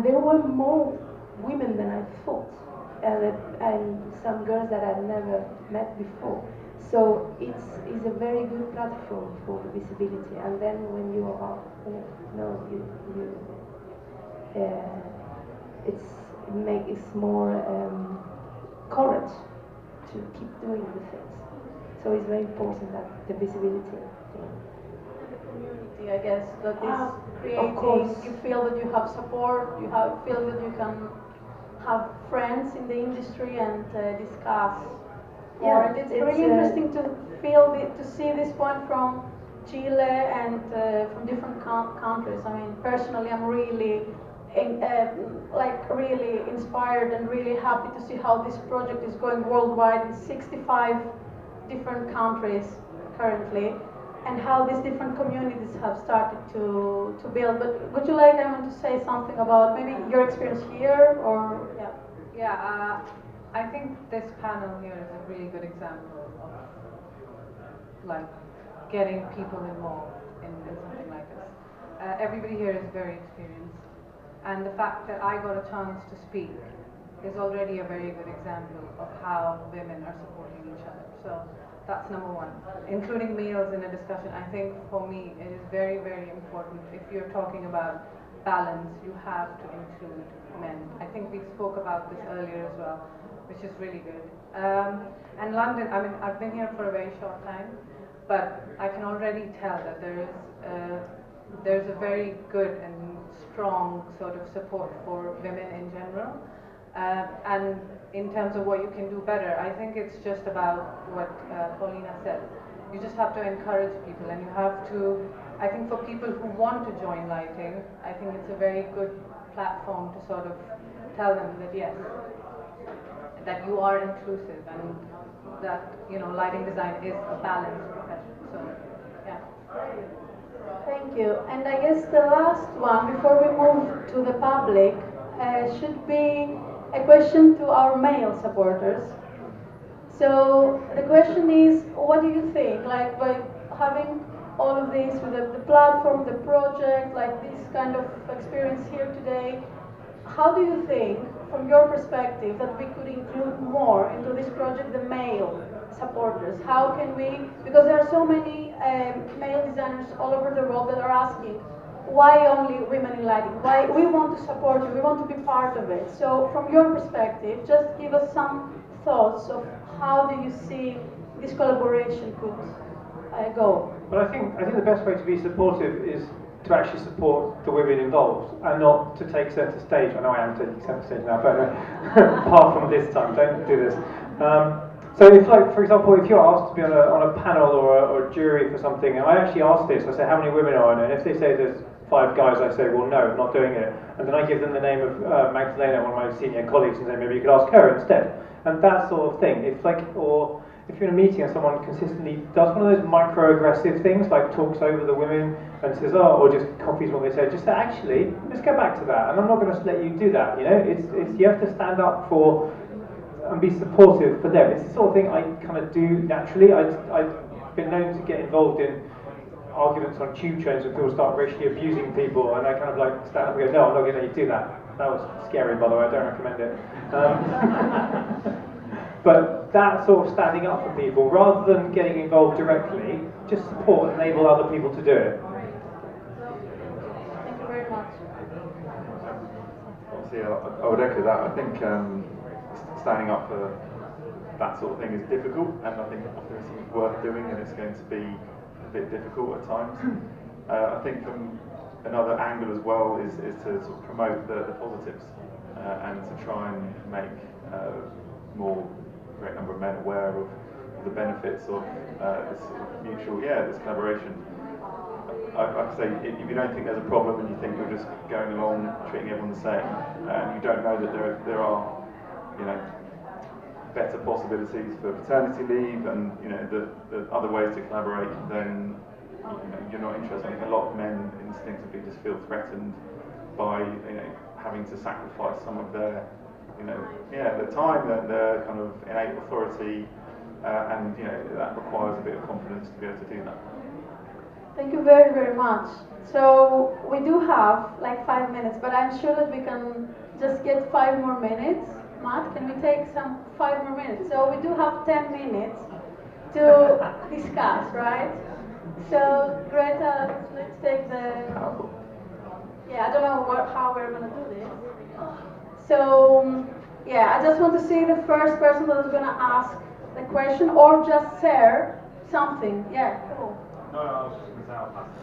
there were more women than I thought, and some girls that I'd never met before. So it's a very good platform for visibility. And then when you are, it's more courage to keep doing the things. So it's very important that the visibility thing. Community, I guess, that is creating. Of course. You feel that you have support. Feel that you can have friends in the industry and discuss. Yeah, And it's really interesting to to see this point from Chile and from different countries. I mean, personally, I'm really really inspired and really happy to see how this project is going worldwide in 65 different countries currently, and how these different communities have started to build. But would you like, Aiman, to say something about maybe your experience here, or yeah? Yeah, I think this panel here is a really good example of like getting people involved in something like this. Everybody here is very experienced, and the fact that I got a chance to speak is already a very good example of how women are supporting each other. So that's number one. Including males in a discussion, I think for me it is very, very important. If you're talking about balance, you have to include men. I think we spoke about this earlier as well, which is really good. And London, I mean, I've been here for a very short time, but I can already tell that there's a very good and strong sort of support for women in general. And in terms of what you can do better, I think it's just about what Paulina said. You just have to encourage people, and you have to, I think for people who want to join lighting, I think it's a very good platform to sort of tell them that yes, that you are inclusive, and that, you know, lighting design is a balanced profession. So, yeah. Thank you. And I guess the last one, before we move to the public, should be a question to our male supporters. So the question is, what do you think? Like, by having all of this with the platform, the project, like this kind of experience here today, how do you think, from your perspective, that we could include more into this project the male supporters? How can we, because there are so many male designers all over the world that are asking, why only women in lighting? Why we want to support you, we want to be part of it. So from your perspective, just give us some thoughts of how do you see this collaboration could go? Well, I think the best way to be supportive is to actually support the women involved and not to take center stage. I know I am taking center stage now, but apart from this time, don't do this. So if, like, for example, if you're asked to be on a panel or a jury for something, and I actually ask this, I say, how many women are in it? And if they say there's 5 guys, I say, well, no, I'm not doing it. And then I give them the name of Magdalena, one of my senior colleagues, and say, maybe you could ask her instead. And that sort of thing. It's like, or if you're in a meeting and someone consistently does one of those microaggressive things, like talks over the women and says, oh, or just copies what they say, just say, actually, let's go back to that. And I'm not going to let you do that. You know, it's you have to stand up for and be supportive for them. It's the sort of thing I kind of do naturally. I've been known to get involved in arguments on tube trains when people start racially abusing people, and I kind of like stand up and go, no, I'm not going to let you do that. That was scary, by the way, I don't recommend it. But that sort of standing up for people, rather than getting involved directly, just support and enable other people to do it. Thank you very much. Obviously, I would echo that. I think standing up for that sort of thing is difficult, and I think it's worth doing, and it's going to be a bit difficult at times. I think from another angle as well is to sort of promote the positives and to try and make more great number of men aware of the benefits of this sort of mutual, this collaboration. I say, if you don't think there's a problem and you think you're just going along treating everyone the same, and you don't know that there are, you know, better possibilities for paternity leave and, you know, the other ways to collaborate, then, you know, you're not interested. I think a lot of men instinctively just feel threatened by, you know, having to sacrifice some of their, you know, the time, their kind of innate authority, and, you know, that requires a bit of confidence to be able to do that. Thank you very, very much. So we do have like 5 minutes, but I'm sure that we can just get 5 more minutes. Matt, can we take some 5 more minutes? So we do have 10 minutes to discuss, right? So Greta, let's take the... Yeah, I don't know how we're going to do this. So, yeah, I just want to see the first person that is going to ask the question or just share something. Yeah, cool. No, I was just going to say I'll pass it.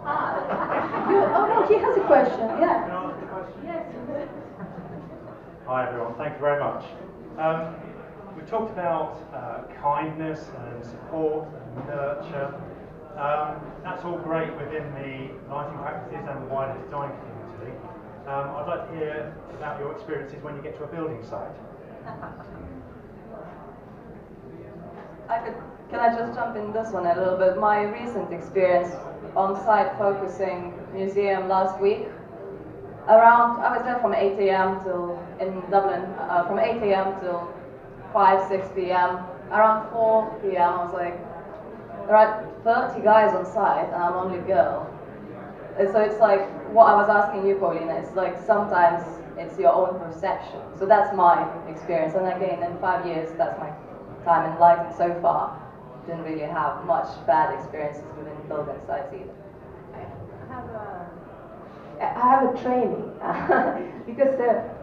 Oh no, he has a question. Yeah. Can I ask a question? Yes. Hi everyone, thank you very much. We talked about kindness and support and nurture. That's all great within the lighting practices and the wider design community. I'd like to hear about your experiences when you get to a building site. Can I just jump in this one a little bit? My recent experience on-site focusing museum last week, I was there from 8 a.m. till, in Dublin, from 8 a.m. till 5, 6 p.m. Around 4 p.m. I was like, there are 30 guys on site and I'm only a girl. And so it's like, what I was asking you, Paulina, it's like sometimes it's your own perception. So that's my experience. And again, in 5 years, that's my time in lighting so far. Didn't really have much bad experiences within building sites either. I have a training because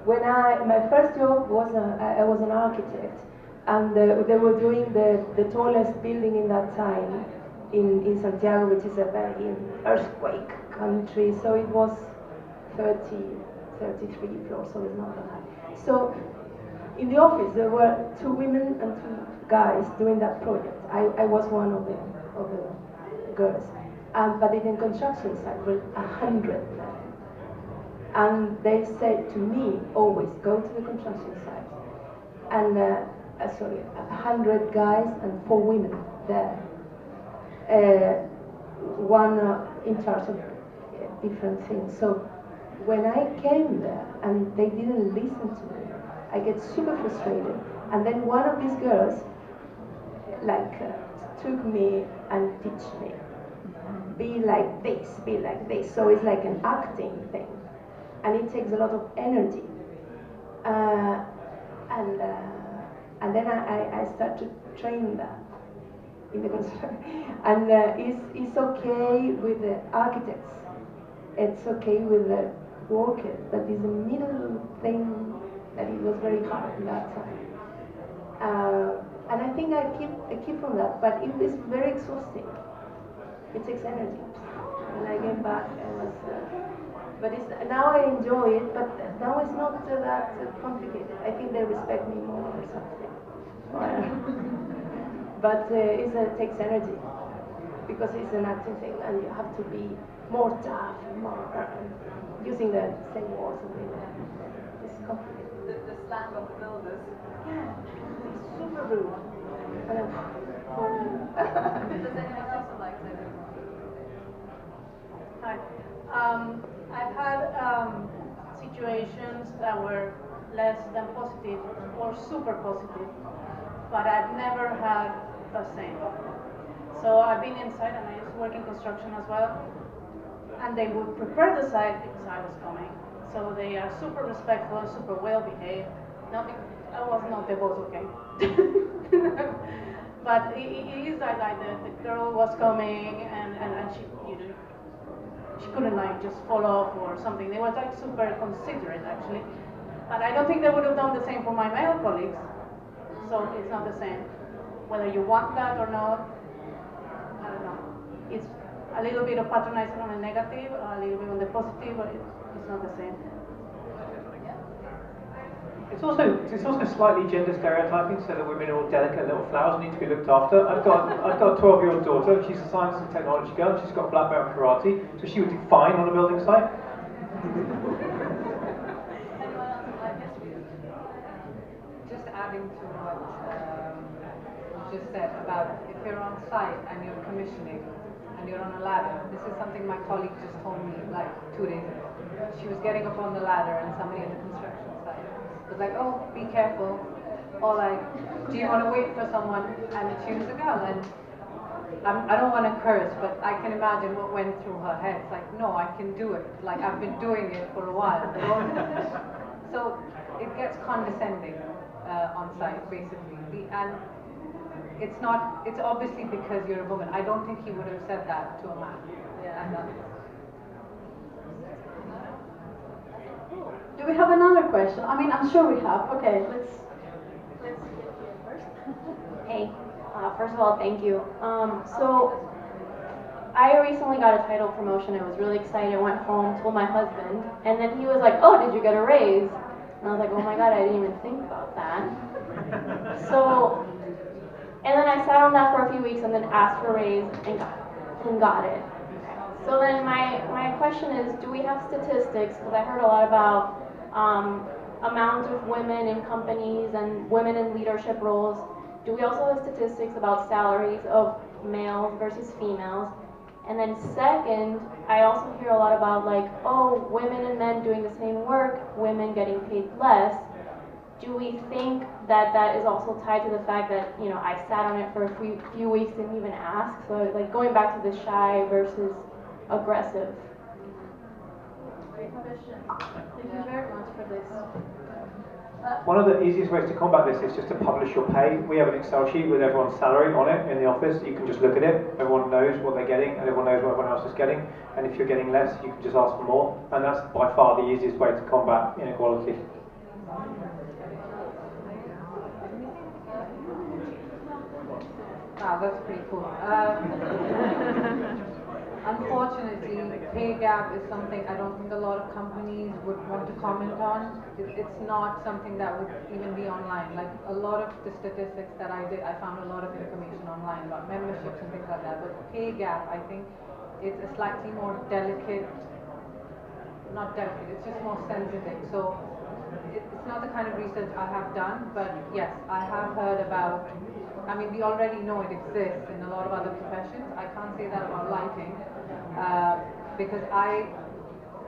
when my first job was I was an architect, and they were doing the tallest building in that time in Santiago, which is a very earthquake country. So it was 33 floors, so it's not that high. So in the office there were 2 women and 2 guys doing that project. I was one of the girls, but in the construction site were 100 men. And they said to me, always go to the construction site. And, 100 guys and 4 women there. One in charge of different things. So when I came there and they didn't listen to me, I get super frustrated. And then one of these girls, took me and teach me. Be like this, be like this. So it's like an acting thing. And it takes a lot of energy. And then I start to train that in the construction. And it's okay with the architects. It's okay with the workers, but it's a middle thing that it was very hard at that time. And I think I keep from that, but it is very exhausting. It takes energy. When I came back, I was. But now I enjoy it, but now it's not that complicated. I think they respect me more or something. But it takes energy, because it's an acting thing, and you have to be more tough, more using the same words. It's complicated. The slang of the builders. Yeah, it's super rude. Does anyone else like that? Hi. I've had situations that were less than positive or super positive, but I've never had the same. So I've been inside, and I used to work in construction as well, and they would prepare the site because I was coming. So they are super respectful, super well behaved. I was not the boss, okay? But it is like the girl was coming, and she, she couldn't just fall off or something. They were super considerate actually. But I don't think they would have done the same for my male colleagues. So it's not the same. Whether you want that or not, I don't know. It's a little bit of patronizing on the negative, a little bit on the positive, but it's not the same. It's also slightly gender stereotyping, so that women are all delicate little flowers and need to be looked after. I've got a 12-year-old daughter. She's a science and technology girl. She's got a black belt in karate, so she would do fine on a building site. Just adding to what you just said about if you're on site and you're commissioning and you're on a ladder. This is something my colleague just told me 2 days ago. She was getting up on the ladder and somebody in the construction site was like, oh, be careful, or do you want to wait for someone? And she was a girl, and I don't want to curse, but I can imagine what went through her head. It's like, no, I can do it. I've been doing it for a while. So it gets condescending on site, basically. And it's obviously because you're a woman. I don't think he would have said that to a man. Yeah. Do we have another question? I mean, I'm sure we have. Okay, let's get here first. Hey, first of all, thank you. So I recently got a title promotion. I was really excited. Went home, told my husband, and then he was like, "Oh, did you get a raise?" And I was like, "Oh my God, I didn't even think about that." So, and then I sat on that for a few weeks, and then asked for a raise and got it. So then my question is, do we have statistics? Because I heard a lot about amount of women in companies and women in leadership roles. Do we also have statistics about salaries of males versus females? And then second, I also hear a lot about like, oh, women and men doing the same work, women getting paid less. Do we think that that is also tied to the fact that, you know, I sat on it for a few weeks, didn't even ask? So like going back to the shy versus aggressive. Great question. Thank you very much for this. One of the easiest ways to combat this is just to publish your pay. We have an Excel sheet with everyone's salary on it in the office. You can just look at it. Everyone knows what they're getting, and everyone knows what everyone else is getting. And if you're getting less, you can just ask for more. And that's by far the easiest way to combat inequality. Wow, that's pretty cool. Unfortunately, pay gap is something I don't think a lot of companies would want to comment on. It's not something that would even be online. Like a lot of the statistics that I did, I found a lot of information online about memberships and things like that. But pay gap, I think it's a slightly more delicate, not delicate, it's just more sensitive. So it's not the kind of research I have done, but yes, I have heard about, I mean, we already know it exists in a lot of other professions. I can't say that about lighting because I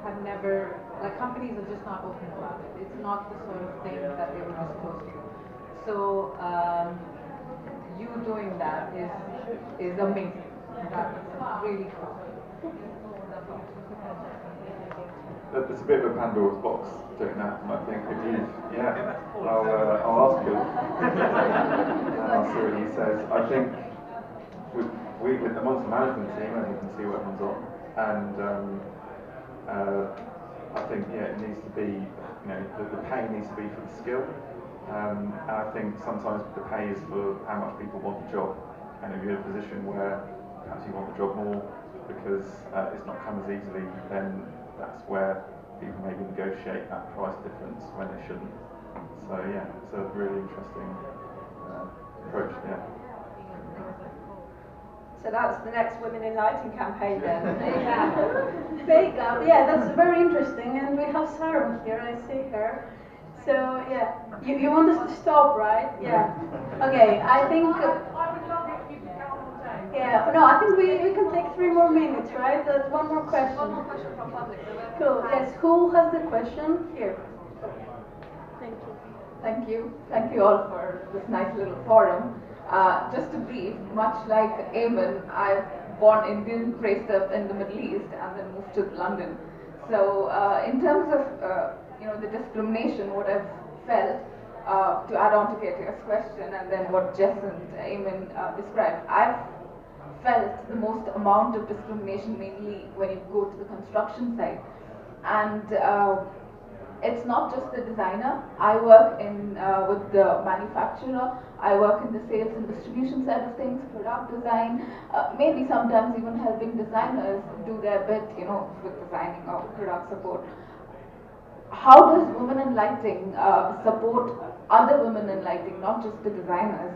have never, like companies are just not open about it. It's not the sort of thing that they were disclose to. So you doing that is amazing. That's really cool. It's a bit of a Pandora's box doing that, and I think if you, I'll ask him and I'll see what he says. I think we amongst the management team, and you can see what everyone's on, and I think it needs to be, the pay needs to be for the skill, and I think sometimes the pay is for how much people want the job, and if you're in a position where perhaps you want the job more because it's not come as easily, then that's where people maybe negotiate that price difference when they shouldn't. So yeah, it's a really interesting approach. Yeah. So that's the next Women in Lighting campaign then. Big up. Yeah, that's very interesting. And we have Sarah here. I see her. So yeah, you want us to stop, right? Yeah. Okay. I think. I would love it if you could count all day. Yeah. No, I think we can take 3 more minutes, right? That's one more question. One more question from public. Cool. Yes. Who has the question? Here. Thank you. Thank you. Thank you all for this nice little forum. Just to brief, much like Aiman, I'm born Indian, raised up in the Middle East, and then moved to London. So, in terms of the discrimination, what I've felt, to add on to Katia's question, and then what Jess and Aiman described, I've felt the most amount of discrimination mainly when you go to the construction site, and it's not just the designer. I work in with the manufacturer. I work in the sales and distribution side of things, product design, maybe sometimes even helping designers do their bit, with designing or product support. How does women in lighting support other women in lighting, not just the designers?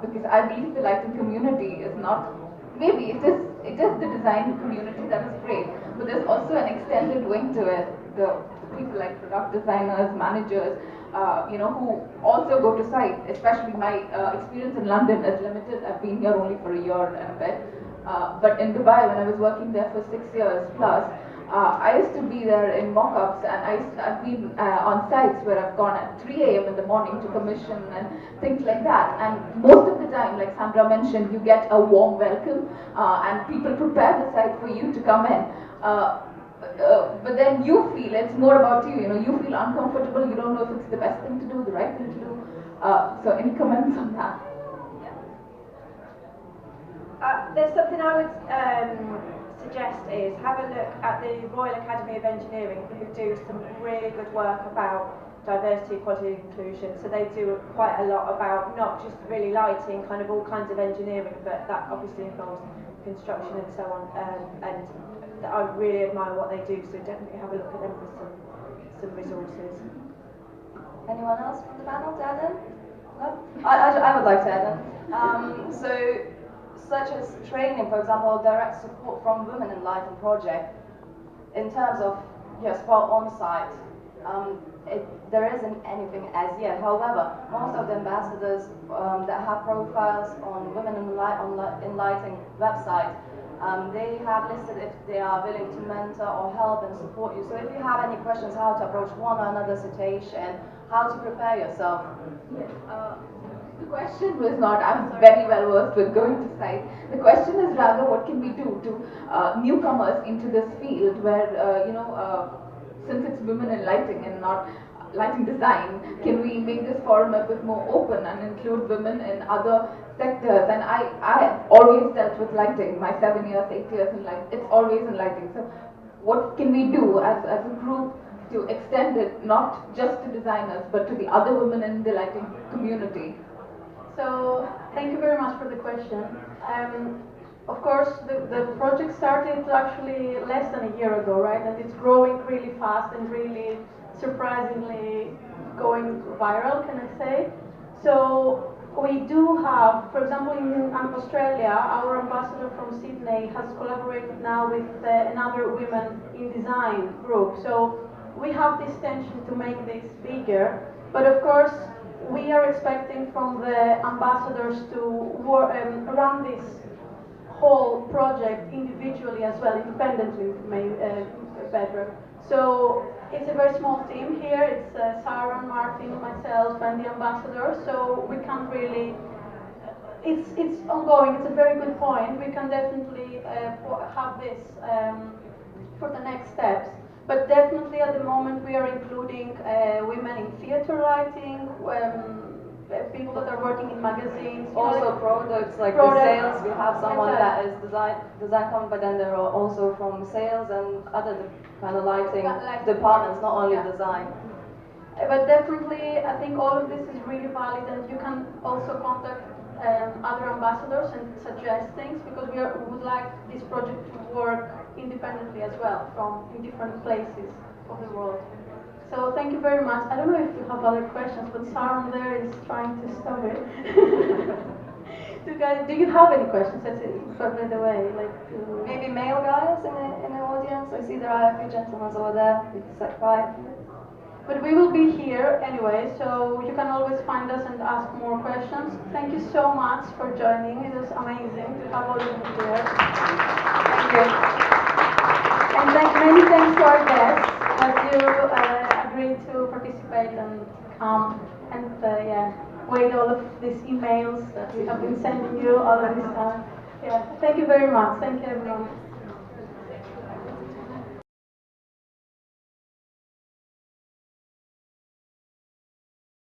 Because I believe the lighting community is not, maybe it is the design community that is great, but there's also an extended wing to it. The people like product designers, managers, who also go to site. Especially my experience in London is limited. I've been here only for a year and a bit. But in Dubai, when I was working there for 6 years plus, I used to be there in mock-ups, and I've been on sites where I've gone at 3 a.m. in the morning to commission and things like that. And most of the time, like Sandra mentioned, you get a warm welcome, and people prepare the site for you to come in. But then you feel it's more about you. You feel uncomfortable. You don't know if it's the best thing to do, the right thing to do. So any comments on that? There's something I would suggest is have a look at the Royal Academy of Engineering, who do some really good work about diversity, equality, inclusion. So they do quite a lot about not just really lighting, kind of all kinds of engineering, but that obviously involves construction and so on. And I really admire what they do, so definitely have a look at them for some resources. Anyone else from the panel to add in? No? I would like to add in. So, such as training, for example, direct support from Women in Lighting project, in terms of support on site, there isn't anything as yet. However, most of the ambassadors that have profiles on Women in Lighting website, they have listed if they are willing to mentor or help and support you. So if you have any questions how to approach one or another situation, how to prepare yourself. Yes. The question was not, I'm very well versed with going to site. The question is rather, what can we do to newcomers into this field where, since it's women in lighting and not lighting design, can we make this forum a bit more open and include women in other sectors? And I always dealt with lighting, my 7 years, 8 years in lighting, it's always in lighting. So what can we do as a group to extend it not just to designers but to the other women in the lighting community? So thank you very much for the question. Of course, the project started actually less than a year ago, right? And it's growing really fast and really surprisingly going viral, can I say? So we do have, for example, in Australia, our ambassador from Sydney has collaborated now with another women in design group. So we have this tension to make this bigger, but of course, we are expecting from the ambassadors to run this whole project individually as well, independently, better. So it's a very small team here. It's Sarah, Martin, myself, and the ambassador. So we can't really. It's ongoing. It's a very good point. We can definitely have this for the next steps. But definitely at the moment we are including women in theater lighting, people that are working in magazines. Also products like the sales, we have someone that is design company, but then there are also from sales and other kind of lighting departments, not only design. But definitely I think all of this is really valid, and you can also contact other ambassadors and suggest things, because we would like this project to work independently as well from in different places of the world. So thank you very much. I don't know if you have other questions, but Sarah there is trying to stop it. Do you have any questions? That's it, by the way. Maybe male guys in the audience? I see there are a few gentlemen over there. It's like 5. But we will be here anyway, so you can always find us and ask more questions. Thank you so much for joining. It was amazing to have all of you here. Thank you. And many thanks to our guests that you agreed to participate and come and wait all of these emails that we have been sending you all of this time. Yeah, thank you very much. Thank you, everyone.